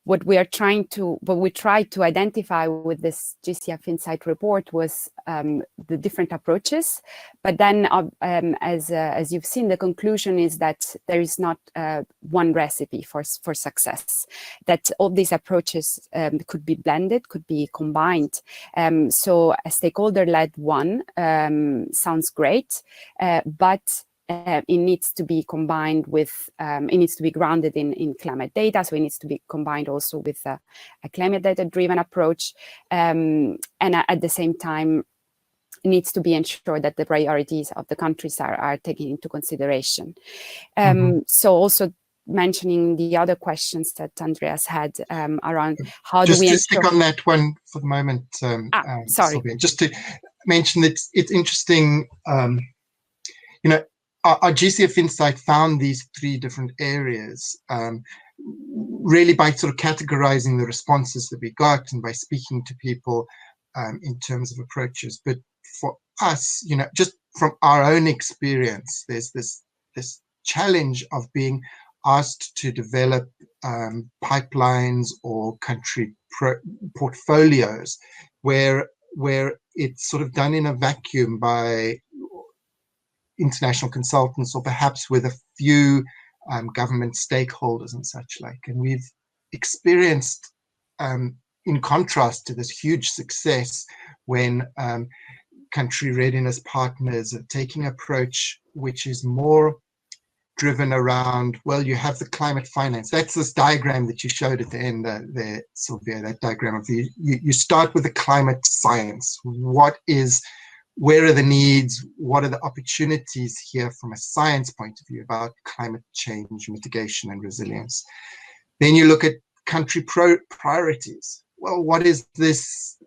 Speaker 2: what we tried to identify with this GCF Insight report was the different approaches. But then, as you've seen, the conclusion is that there is not one recipe for success. That all these approaches could be blended, could be combined. So a stakeholder-led one sounds great, but it needs to be combined with, it needs to be grounded in climate data. So it needs to be combined also with a climate data driven approach. And at the same time, it needs to be ensured that the priorities of the countries are taken into consideration. So also mentioning the other questions that Andreas had around how do we ensure...
Speaker 1: Just to stick on that one for the moment,
Speaker 2: sorry.
Speaker 1: Sylvia, just to mention that it's interesting, you know, our GCF Insight found these 3 different areas, really by sort of categorizing the responses that we got and by speaking to people in terms of approaches. But for us, you know, just from our own experience, there's this challenge of being asked to develop pipelines or country portfolios where it's sort of done in a vacuum by international consultants, or perhaps with a few government stakeholders and such like. And we've experienced, in contrast to this huge success, when country readiness partners are taking an approach which is more driven around, well, you have the climate finance. That's this diagram that you showed at the end there, Sylvia, that diagram of you start with the climate science. Where are the needs? What are the opportunities here from a science point of view about climate change, mitigation, and resilience? Then you look at country priorities. Well, what is this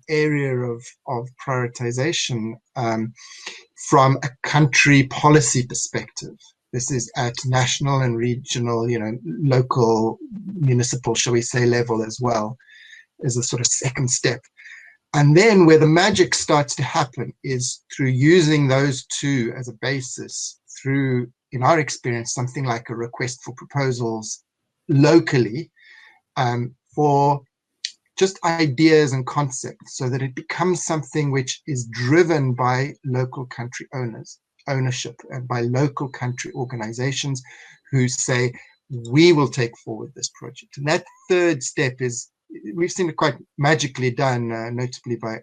Speaker 1: area of prioritization from a country policy perspective? This is at national and regional, you know, local, municipal, shall we say, level as well, as a sort of second step. And then where the magic starts to happen is through using those 2 as a basis through, in our experience, something like a request for proposals locally for just ideas and concepts, so that it becomes something which is driven by local country ownership and by local country organizations who say, we will take forward this project. And that third step is, we've seen it quite magically done, notably by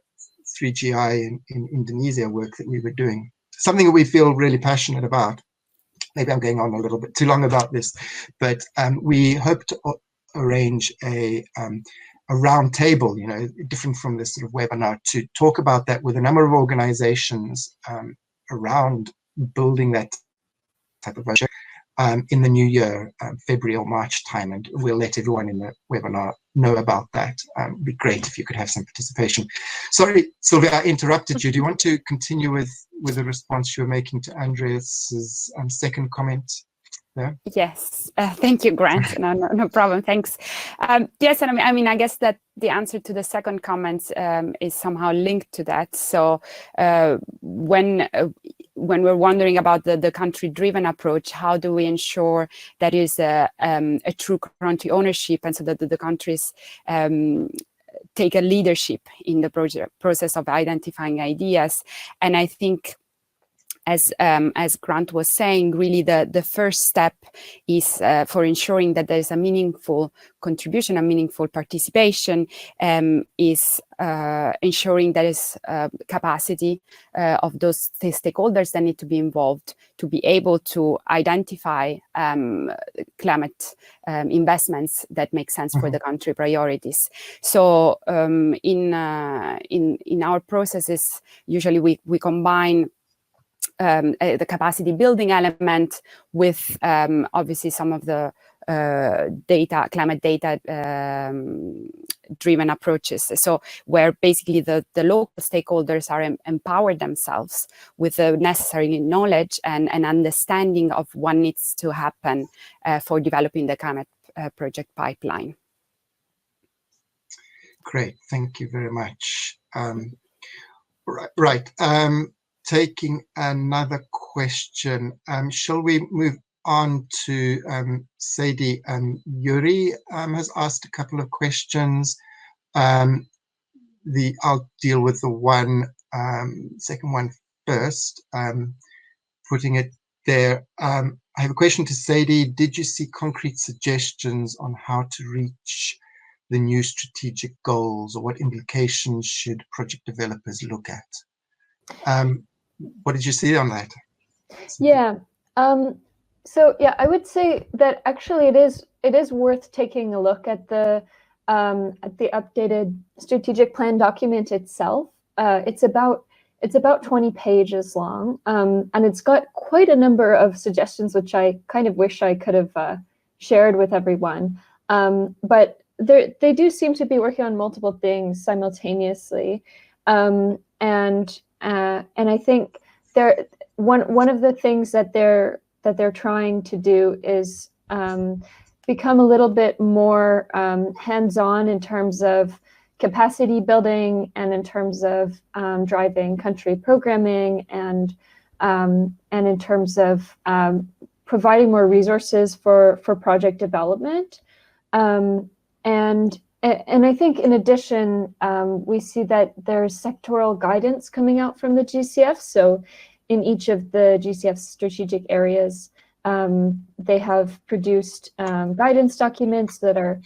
Speaker 1: 3GI in Indonesia work that we were doing. Something that we feel really passionate about. Maybe I'm going on a little bit too long about this, but we hope to arrange a round table, different from this sort of webinar, to talk about that with a number of organizations around building that type of project in the new year, February or March time, and we'll let everyone in the webinar know about that. It'd be great if you could have some participation. Sorry, Silvia, I interrupted you. Do you want to continue with the response you were making to Andreas's second comment there?
Speaker 2: Yes, thank you, Grant. No problem. Thanks. Yes, and I mean, I guess that the answer to the second comment is somehow linked to that. So when we're wondering about the country-driven approach, how do we ensure that is a true country ownership, and so that the countries take a leadership in the process of identifying ideas? And I think, as Grant was saying, really the first step is for ensuring that there is a meaningful contribution, a meaningful participation, is ensuring there is capacity of those stakeholders that need to be involved to be able to identify climate investments that make sense for the country priorities. So in our processes, usually we combine the capacity building element with obviously some of the climate data driven approaches. So where basically the local stakeholders are empowered themselves with the necessary knowledge and understanding of what needs to happen for developing the climate project pipeline.
Speaker 1: Great, thank you very much. Right. Taking another question, shall we move on to Sadie? Yuri has asked a couple of questions. I'll deal with the second one first, putting it there. I have a question to Sadie. Did you see concrete suggestions on how to reach the new strategic goals, or what implications should project developers look at? What did you see on that?
Speaker 4: Yeah. So yeah, I would say that actually it is worth taking a look at the updated strategic plan document itself. It's about 20 pages long, and it's got quite a number of suggestions, which I kind of wish I could have shared with everyone. But they do seem to be working on multiple things simultaneously, and I think one of the things that they're trying to do is become a little bit more hands-on in terms of capacity building and in terms of driving country programming and in terms of providing more resources for project development. And I think in addition, we see that there's sectoral guidance coming out from the GCF. So in each of the GCF strategic areas, they have produced guidance documents that are,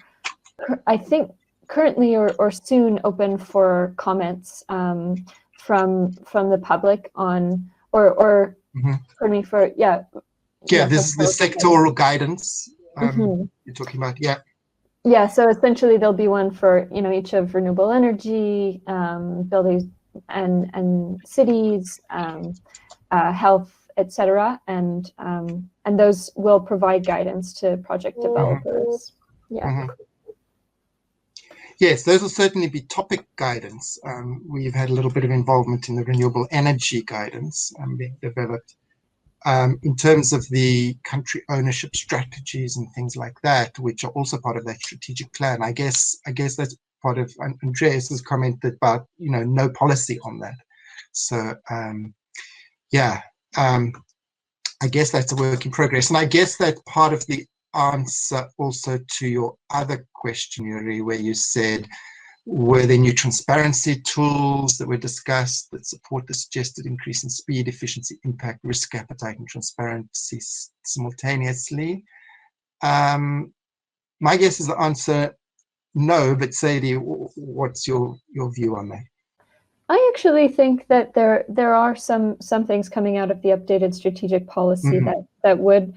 Speaker 4: I think, currently or soon open for comments from the public on, or pardon me, for, yeah.
Speaker 1: Yeah, this is the sectoral guidance you're talking about, yeah.
Speaker 4: Yeah, so essentially there'll be one for each of renewable energy, buildings and cities, health, etc., and those will provide guidance to project developers. Yeah.
Speaker 1: Yes, those will certainly be topic guidance. We've had a little bit of involvement in the renewable energy guidance being developed. In terms of the country ownership strategies and things like that, which are also part of that strategic plan, I guess that's part of Andreas's comment about no policy on that. So yeah, I guess that's a work in progress, and I guess that's part of the answer also to your other question, Yuri, where you said, were there new transparency tools that were discussed that support the suggested increase in speed, efficiency, impact, risk appetite, and transparency simultaneously? My guess is the answer no, but Sadie, what's your view on that?
Speaker 4: I actually think that there are some things coming out of the updated strategic policy that would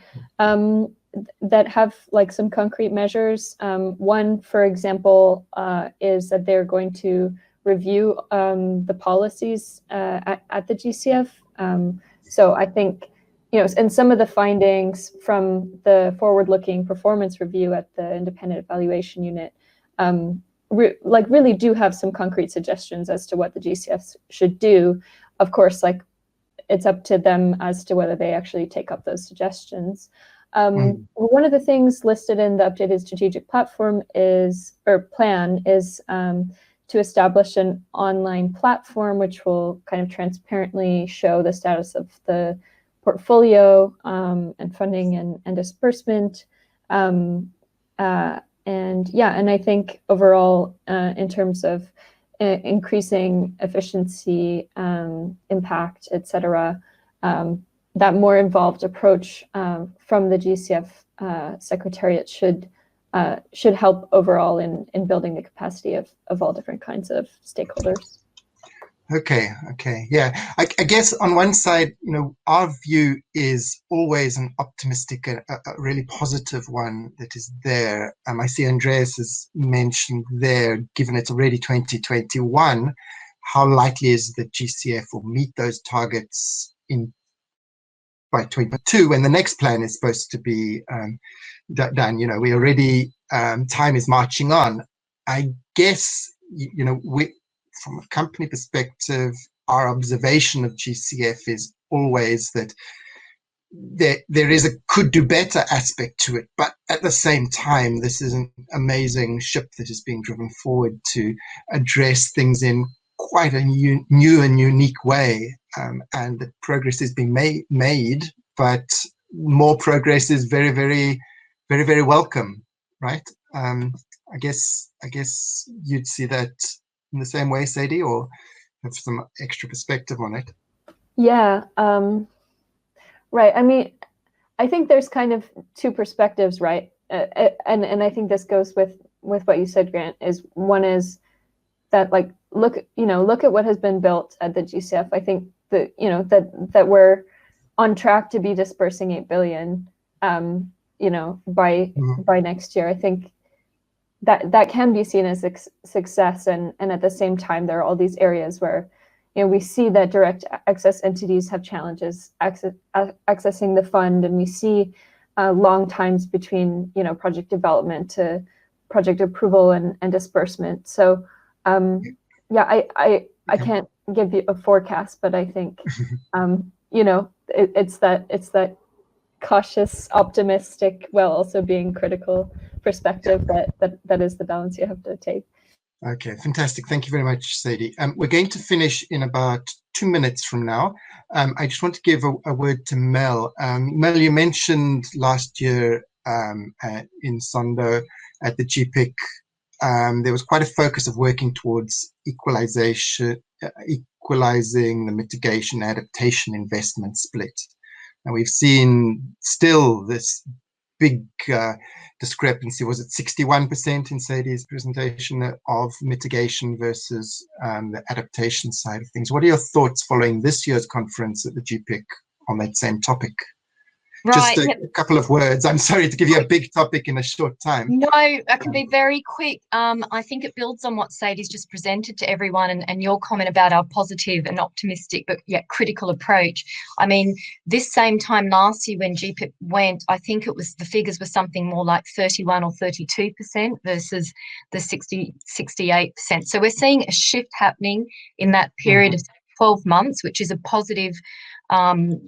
Speaker 4: that have like some concrete measures. One, for example, is that they're going to review the policies at the GCF. So I think, and some of the findings from the forward-looking performance review at the independent evaluation unit really do have some concrete suggestions as to what the GCFs should do. Of course, like it's up to them as to whether they actually take up those suggestions. One of the things listed in the updated strategic plan is to establish an online platform which will kind of transparently show the status of the portfolio and funding and disbursement. And I think overall, in terms of increasing efficiency, impact, etc., that more involved approach from the GCF Secretariat should help overall in building the capacity of all different kinds of stakeholders.
Speaker 1: Okay, yeah. I guess on one side, our view is always an optimistic, a really positive one that is there. I see Andreas has mentioned there, given it's already 2021, how likely is that GCF will meet those targets by 2022 when the next plan is supposed to be done. We already, time is marching on. I guess, from a company perspective, our observation of GCF is always that there is a could do better aspect to it, but at the same time, this is an amazing ship that is being driven forward to address things in quite a new and unique way, and the progress is being made, but more progress is very, very, very, very welcome, right? I guess you'd see that in the same way, Sadie, or have some extra perspective on it?
Speaker 4: Yeah, right. I mean, I think there's kind of two perspectives, right? And I think this goes with what you said, Grant. One is that look at what has been built at the GCF. I think that that we're on track to be dispersing $8 billion, by next year. I think that can be seen as a success, and at the same time, there are all these areas where we see that direct access entities have challenges accessing the fund, and we see long times between project development to project approval and disbursement. So I can't give you a forecast, but I think it's that cautious, optimistic, while also being critical perspective that is the balance you have to take.
Speaker 1: Okay, fantastic. Thank you very much, Sadie. We're going to finish in about 2 minutes from now. I just want to give a word to Mel. Mel, you mentioned last year in Sondo at the GPIC, there was quite a focus of working towards equalizing the mitigation adaptation investment split. And we've seen still this big discrepancy. Was it 61% in Sadie's presentation of mitigation versus the adaptation side of things? What are your thoughts following this year's conference at the GPIC on that same topic?
Speaker 3: Right.
Speaker 1: Just a couple of words. I'm sorry to give you a big topic in a short time.
Speaker 3: No, I can be very quick. I think it builds on what Sadie's just presented to everyone, and your comment about our positive and optimistic but yet critical approach. I mean, this same time last year when GPIC went, I think the figures were something more like 31 or 32% versus the 68%. So we're seeing a shift happening in that period of 12 months, which is a positive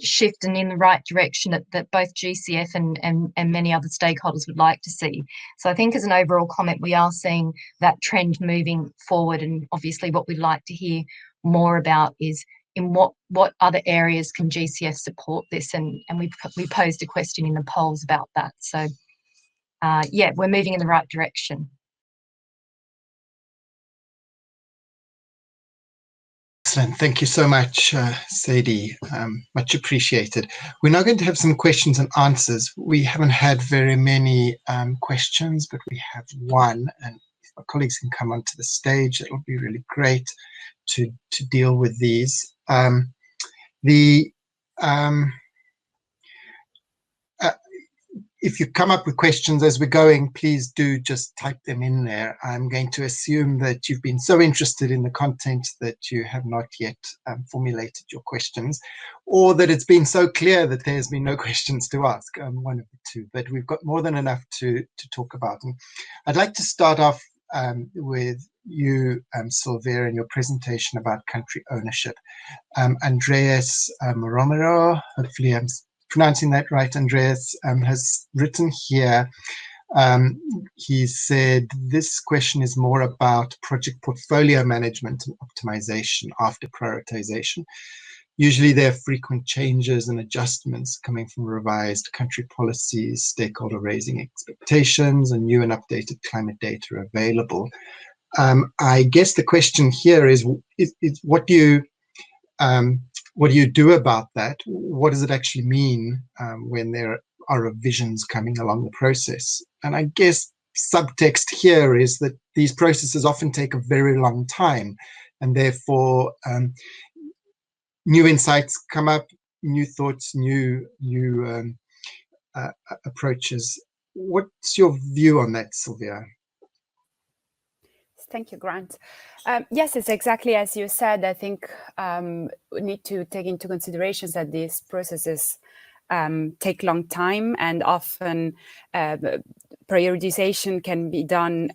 Speaker 3: shift and in the right direction that both GCF and many other stakeholders would like to see. So I think as an overall comment, we are seeing that trend moving forward, and obviously what we'd like to hear more about is in what other areas can GCF support this, and we posed a question in the polls about that. So we're moving in the right direction.
Speaker 1: Excellent. Thank you so much, Sadie. Much appreciated. We're now going to have some questions and answers. We haven't had very many questions, but we have one. And if my colleagues can come onto the stage, it will be really great to deal with these. If you come up with questions as we're going, please do just type them in there. I'm going to assume that you've been so interested in the content that you have not yet formulated your questions, or that it's been so clear that there's been no questions to ask, one of the two. But we've got more than enough to talk about. And I'd like to start off with you, Silvia, and your presentation about country ownership. Andreas Romero, hopefully I'm pronouncing that right, Andreas, has written here. He said this question is more about project portfolio management and optimization after prioritization. Usually there are frequent changes and adjustments coming from revised country policies, stakeholder raising expectations, and new and updated climate data available. I guess the question here is what do you do about that? What does it actually mean when there are revisions coming along the process? And I guess subtext here is that these processes often take a very long time, and therefore new insights come up, new thoughts, new approaches. What's your view on that, Silvia?
Speaker 2: Thank you, Grant. Yes, it's exactly as you said. I think we need to take into consideration that these processes take long time, and often prioritization can be done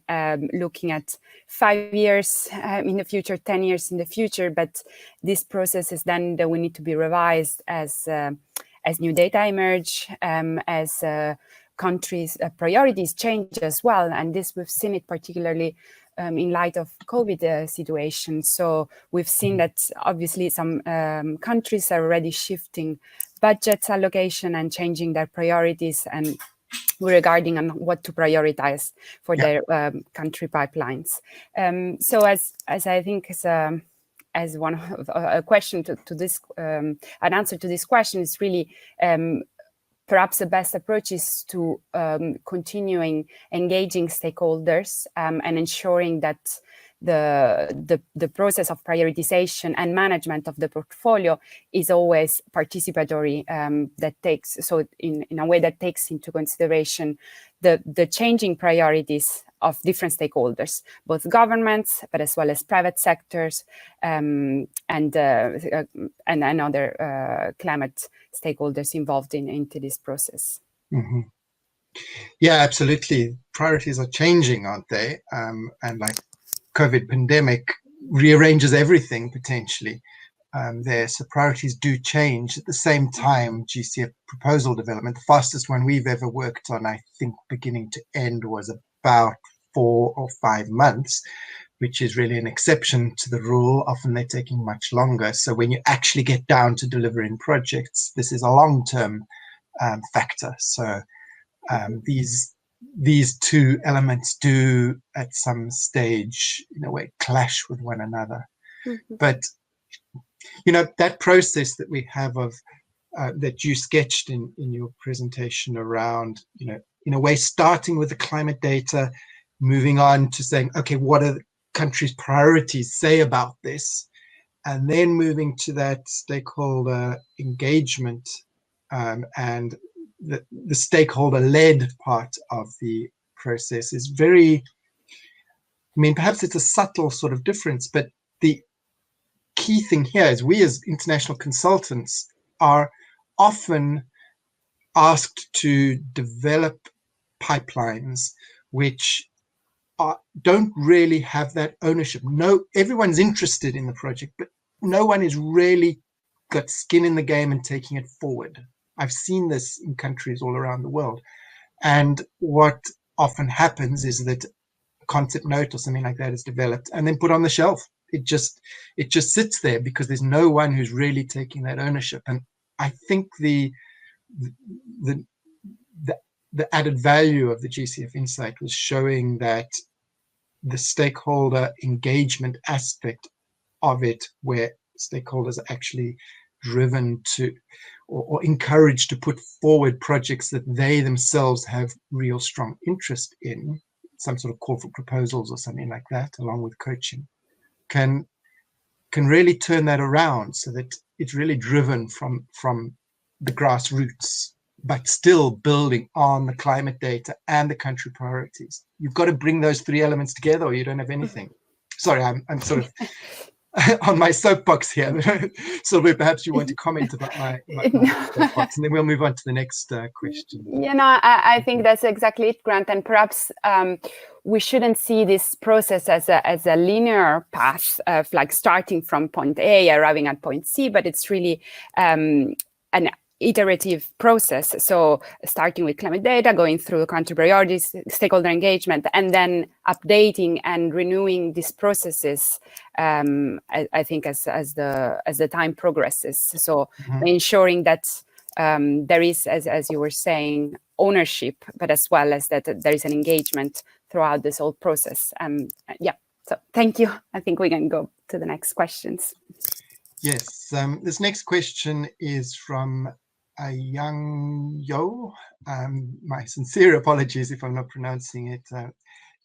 Speaker 2: looking at 5 years in the future, 10 years in the future. But this process is then that we need to be revised as new data emerge, as countries' priorities change as well. And this, we've seen it particularly in light of COVID situation. So we've seen that obviously some countries are already shifting budget allocation and changing their priorities and regarding on what to prioritize for their country pipelines. So as I think as one of a question to this, an answer to this question is really perhaps the best approach is to continuing engaging stakeholders and ensuring that the process of prioritization and management of the portfolio is always participatory, that takes, so in a way that takes into consideration the changing priorities of different stakeholders, both governments, but as well as private sectors, and other climate stakeholders involved into this process.
Speaker 1: Mm-hmm. Yeah, absolutely. Priorities are changing, aren't they? And like COVID pandemic rearranges everything potentially there. So priorities do change. At the same time, GCF proposal development, the fastest one we've ever worked on, I think beginning to end, was about 4 or 5 months, which is really an exception to the rule. Often they're taking much longer. So when you actually get down to delivering projects, this is a long-term factor. So these two elements do at some stage, in a way, clash with one another. Mm-hmm. But, you know, that process that we have of that you sketched in your presentation around, you know, in a way, starting with the climate data, moving on to saying, okay, what are the countries' priorities say about this? And then moving to that stakeholder engagement and the stakeholder-led part of the process is very, I mean, perhaps it's a subtle sort of difference, but the key thing here is we as international consultants are often asked to develop pipelines which don't really have that ownership. No, everyone's interested in the project, but no one is really got skin in the game and taking it forward. I've seen this in countries all around the world. And what often happens is that a concept note or something like that is developed and then put on the shelf. It just sits there because there's no one who's really taking that ownership. And I think the added value of the GCF Insight was showing that the stakeholder engagement aspect of it where stakeholders are actually driven to or encouraged to put forward projects that they themselves have real strong interest in, some sort of call for proposals or something like that, along with coaching, can really turn that around so that it's really driven from the grassroots, but still building on the climate data and the country priorities. You've got to bring those three elements together or you don't have anything. Sorry, I'm sort of on my soapbox here. Sylvia, perhaps you want to comment about my soapbox, and then we'll move on to the next question.
Speaker 2: Yeah, no, I think that's exactly it, Grant. And perhaps we shouldn't see this process as a linear path of like starting from point A, arriving at point C, but it's really an iterative process. So starting with climate data, going through country priorities, stakeholder engagement, and then updating and renewing these processes. I think as the time progresses. So ensuring that there is, as you were saying, ownership, but as well as that there is an engagement throughout this whole process. Yeah. So thank you. I think we can go to the next questions.
Speaker 1: Yes. This next question is from a young Yo. My sincere apologies if I'm not pronouncing it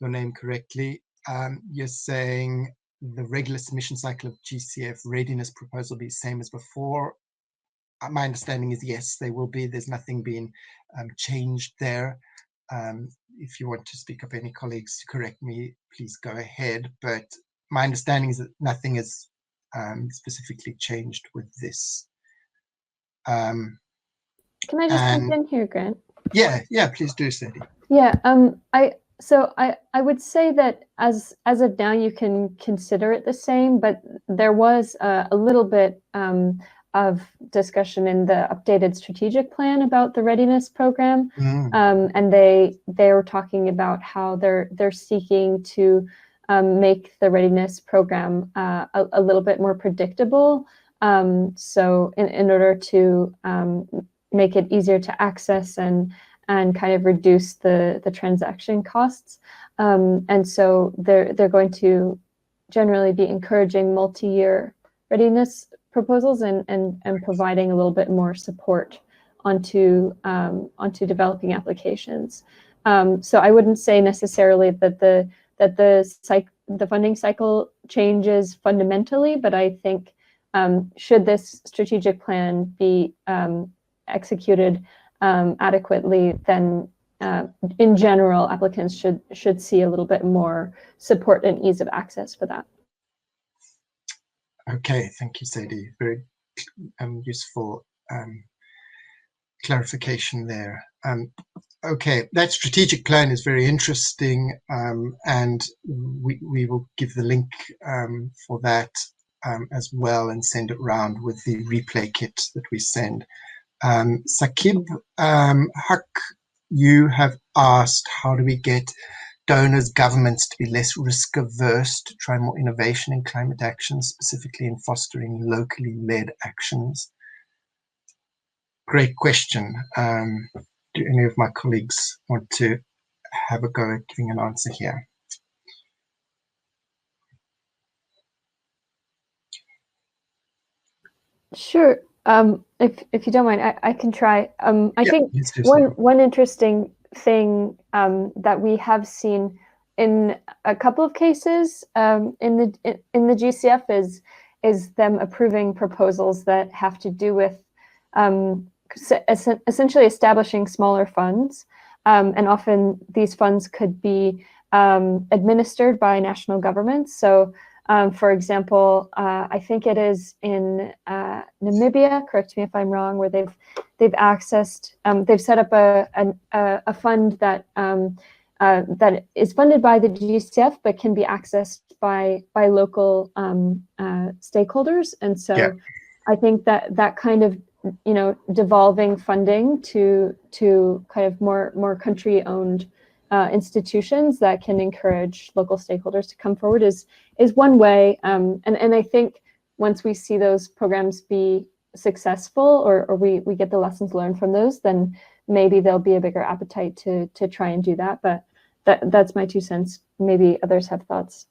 Speaker 1: your name correctly. You're saying the regular submission cycle of GCF readiness proposal be the same as before. My understanding is yes, they will be. There's nothing being changed there. If you want to speak up, any colleagues to correct me, please go ahead. But my understanding is that nothing is specifically changed with this.
Speaker 4: Can I just jump in here, Grant?
Speaker 1: Yeah, please do, Sadie.
Speaker 4: Yeah, I would say that as of now you can consider it the same, but there was a little bit of discussion in the updated strategic plan about the readiness program, and they were talking about how they're seeking to make the readiness program a little bit more predictable. So in order to make it easier to access and kind of reduce the transaction costs. And so they're going to generally be encouraging multi-year readiness proposals and providing a little bit more support onto developing applications. So I wouldn't say necessarily that the funding cycle changes fundamentally, but I think should this strategic plan be executed adequately, then in general, applicants should see a little bit more support and ease of access for that.
Speaker 1: Okay, thank you, Sadie. Very useful clarification there. Okay, that strategic plan is very interesting, and we will give the link for that as well and send it round with the replay kit that we send. Sakib Haq, you have asked, how do we get donors, governments to be less risk averse, to try more innovation in climate action, specifically in fostering locally led actions? Great question. Do any of my colleagues want to have a go at giving an answer here?
Speaker 4: Sure. If you don't mind, I can try. I think one interesting thing that we have seen in a couple of cases in the GCF is them approving proposals that have to do with essentially establishing smaller funds, and often these funds could be administered by national governments. So. For example, I think it is in Namibia, correct me if I'm wrong, where they've accessed, they've set up a fund that that is funded by the GCF but can be accessed by local stakeholders. And so I think that kind of devolving funding to kind of more country-owned institutions that can encourage local stakeholders to come forward is one way. And I think once we see those programs be successful, or we get the lessons learned from those, then maybe there'll be a bigger appetite to try and do that. But that's my 2 cents. Maybe others have thoughts.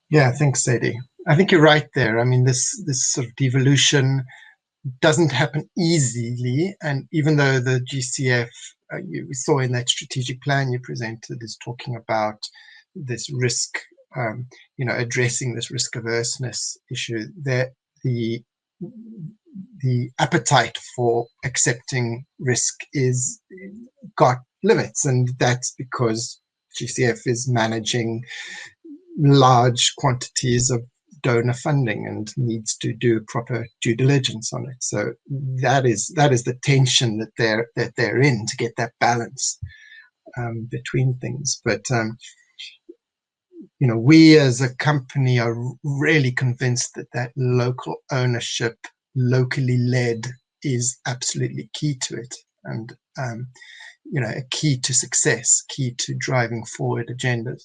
Speaker 1: Yeah, thanks, Sadie. I think you're right there. I mean, this sort of devolution doesn't happen easily, and even though the GCF we saw in that strategic plan you presented is talking about this risk, addressing this risk averseness issue, that the appetite for accepting risk is got limits, and that's because GCF is managing large quantities of donor funding and needs to do proper due diligence on it. So that is the tension that they're in, to get that balance between things. But we as a company are really convinced that local ownership, locally led, is absolutely key to it, and a key to success, key to driving forward agendas.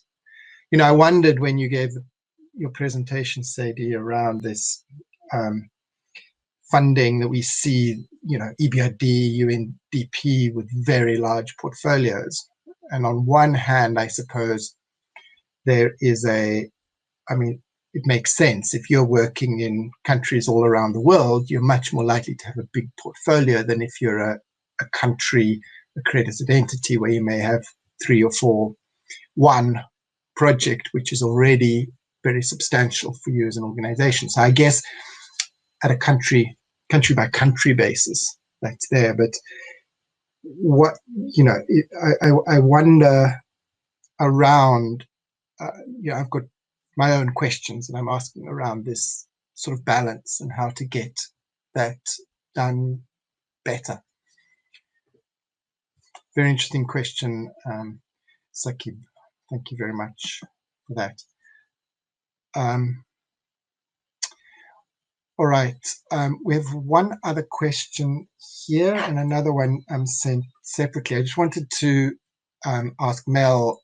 Speaker 1: I wondered when you gave your presentation, Sadie, around this funding that we see, EBRD, UNDP with very large portfolios. And on one hand, I suppose there is it makes sense. If you're working in countries all around the world, you're much more likely to have a big portfolio than if you're a country accredited entity where you may have 3 or 4, one project which is already very substantial for you as an organization. So I guess at a country by country basis, that's there. But what I wonder around, I've got my own questions and I'm asking around this sort of balance and how to get that done better. Very interesting question, Sakib. Thank you very much for that. All right, we have one other question here and another one sent separately. I just wanted to ask Mel.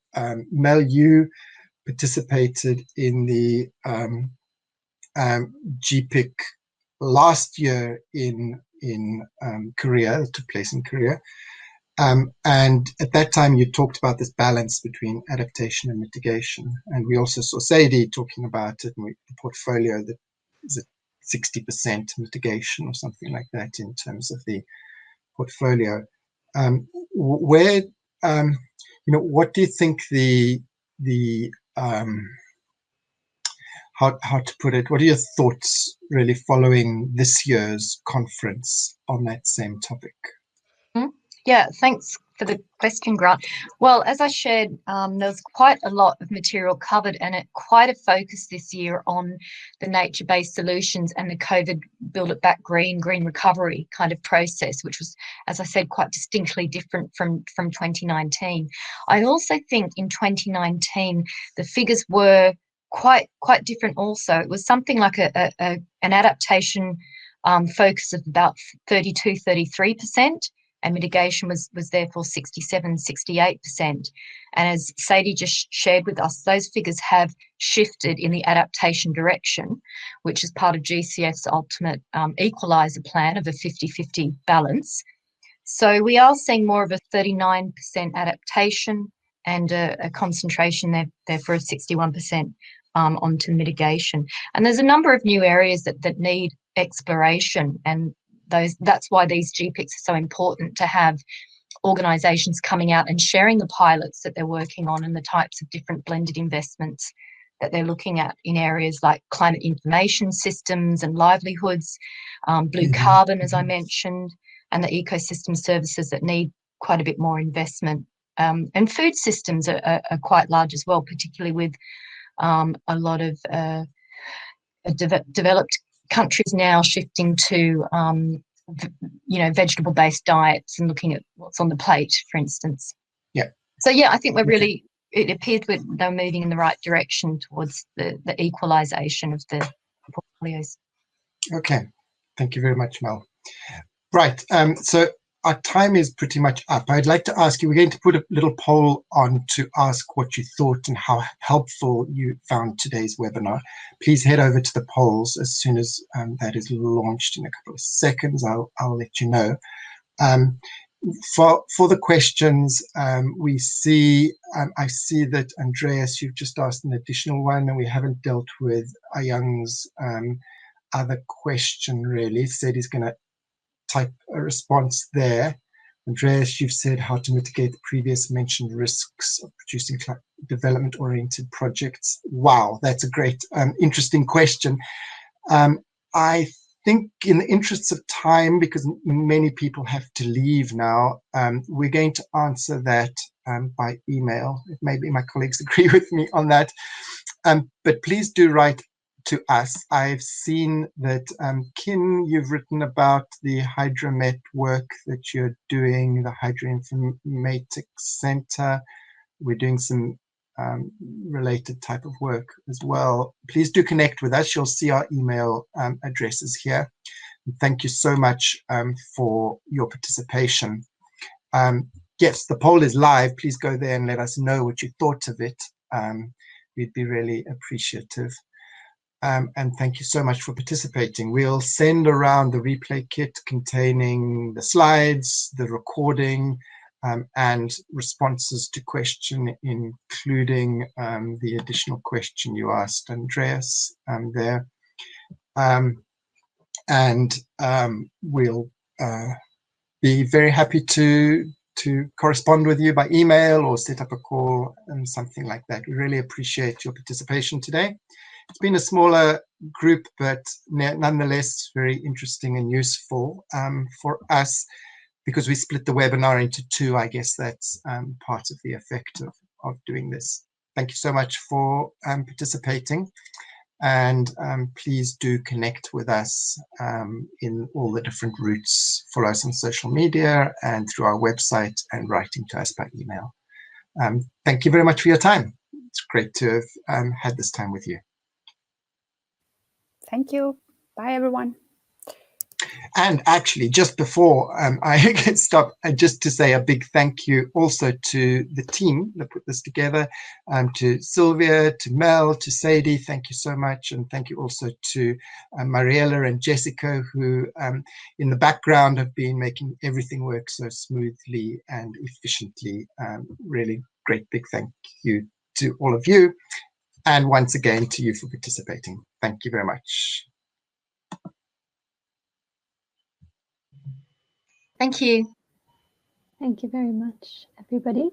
Speaker 1: Mel, you participated in the GPIC last year in Korea. It took place in Korea. And at that time, you talked about this balance between adaptation and mitigation. And we also saw Sadie talking about it, and the portfolio that is 60% mitigation or something like that in terms of the portfolio. Where, what do you think how to put it? What are your thoughts really following this year's conference on that same topic?
Speaker 3: Yeah, thanks for the question, Grant. Well, as I shared, there's quite a lot of material covered and quite a focus this year on the nature-based solutions and the COVID Build It Back green recovery kind of process, which was, as I said, quite distinctly different from 2019. I also think in 2019, the figures were quite different also. It was something like an adaptation focus of about 33%. And mitigation was therefore 68%. And as Sadie just shared with us, those figures have shifted in the adaptation direction, which is part of GCF's ultimate equaliser plan of a 50-50 balance. So we are seeing more of a 39% adaptation and a concentration therefore of 61% onto mitigation. And there's a number of new areas that need exploration, and that's why these GPICs are so important, to have organisations coming out and sharing the pilots that they're working on and the types of different blended investments that they're looking at in areas like climate information systems and livelihoods, blue carbon, as I mentioned, and the ecosystem services that need quite a bit more investment. And food systems are quite large as well, particularly with a lot of developed countries now shifting to vegetable-based diets and looking at what's on the plate, for instance.
Speaker 1: Yeah.
Speaker 3: So yeah, I think we're really, it appears they're moving in the right direction towards the equalisation of the portfolios.
Speaker 1: Okay, thank you very much, Mel. Right, so our time is pretty much up. I'd like to ask you, we're going to put a little poll on to ask what you thought and how helpful you found today's webinar. Please head over to the polls as soon as that is launched in a couple of seconds. I'll let you know. for the questions, we see, I see that Andreas, you've just asked an additional one, and we haven't dealt with Ayang's other question really. Said he's going to type a response there. Andreas, you've said how to mitigate the previous mentioned risks of producing development-oriented projects. Wow, that's a great, interesting question. I think in the interests of time, because many people have to leave now, we're going to answer that by email. Maybe my colleagues agree with me on that. But please do write to us. I've seen that, Kim, you've written about the Hydromet work that you're doing, the Hydroinformatics Center. We're doing some related type of work as well. Please do connect with us. You'll see our email addresses here. And thank you so much for your participation. Yes, the poll is live. Please go there and let us know what you thought of it. We'd be really appreciative. And thank you so much for participating. We'll send around the replay kit containing the slides, the recording, and responses to question, including the additional question you asked, Andreas, there. We'll be very happy to correspond with you by email or set up a call and something like that. We really appreciate your participation today. It's been a smaller group, but nonetheless very interesting and useful for us, because we split the webinar into two. I guess that's part of the effect of doing this. Thank you so much for participating, and please do connect with us in all the different routes. Follow us on social media and through our website, and writing to us by email. Thank you very much for your time. It's great to have had this time with you.
Speaker 2: Thank you. Bye, everyone.
Speaker 1: And actually, just before I get stopped, just to say a big thank you also to the team that put this together, to Silvia, to Mel, to Sadie, thank you so much. And thank you also to Mariella and Jessica, who in the background have been making everything work so smoothly and efficiently. Really great big thank you to all of you. And once again, to you for participating. Thank you very much.
Speaker 3: Thank you.
Speaker 4: Thank you very much, everybody.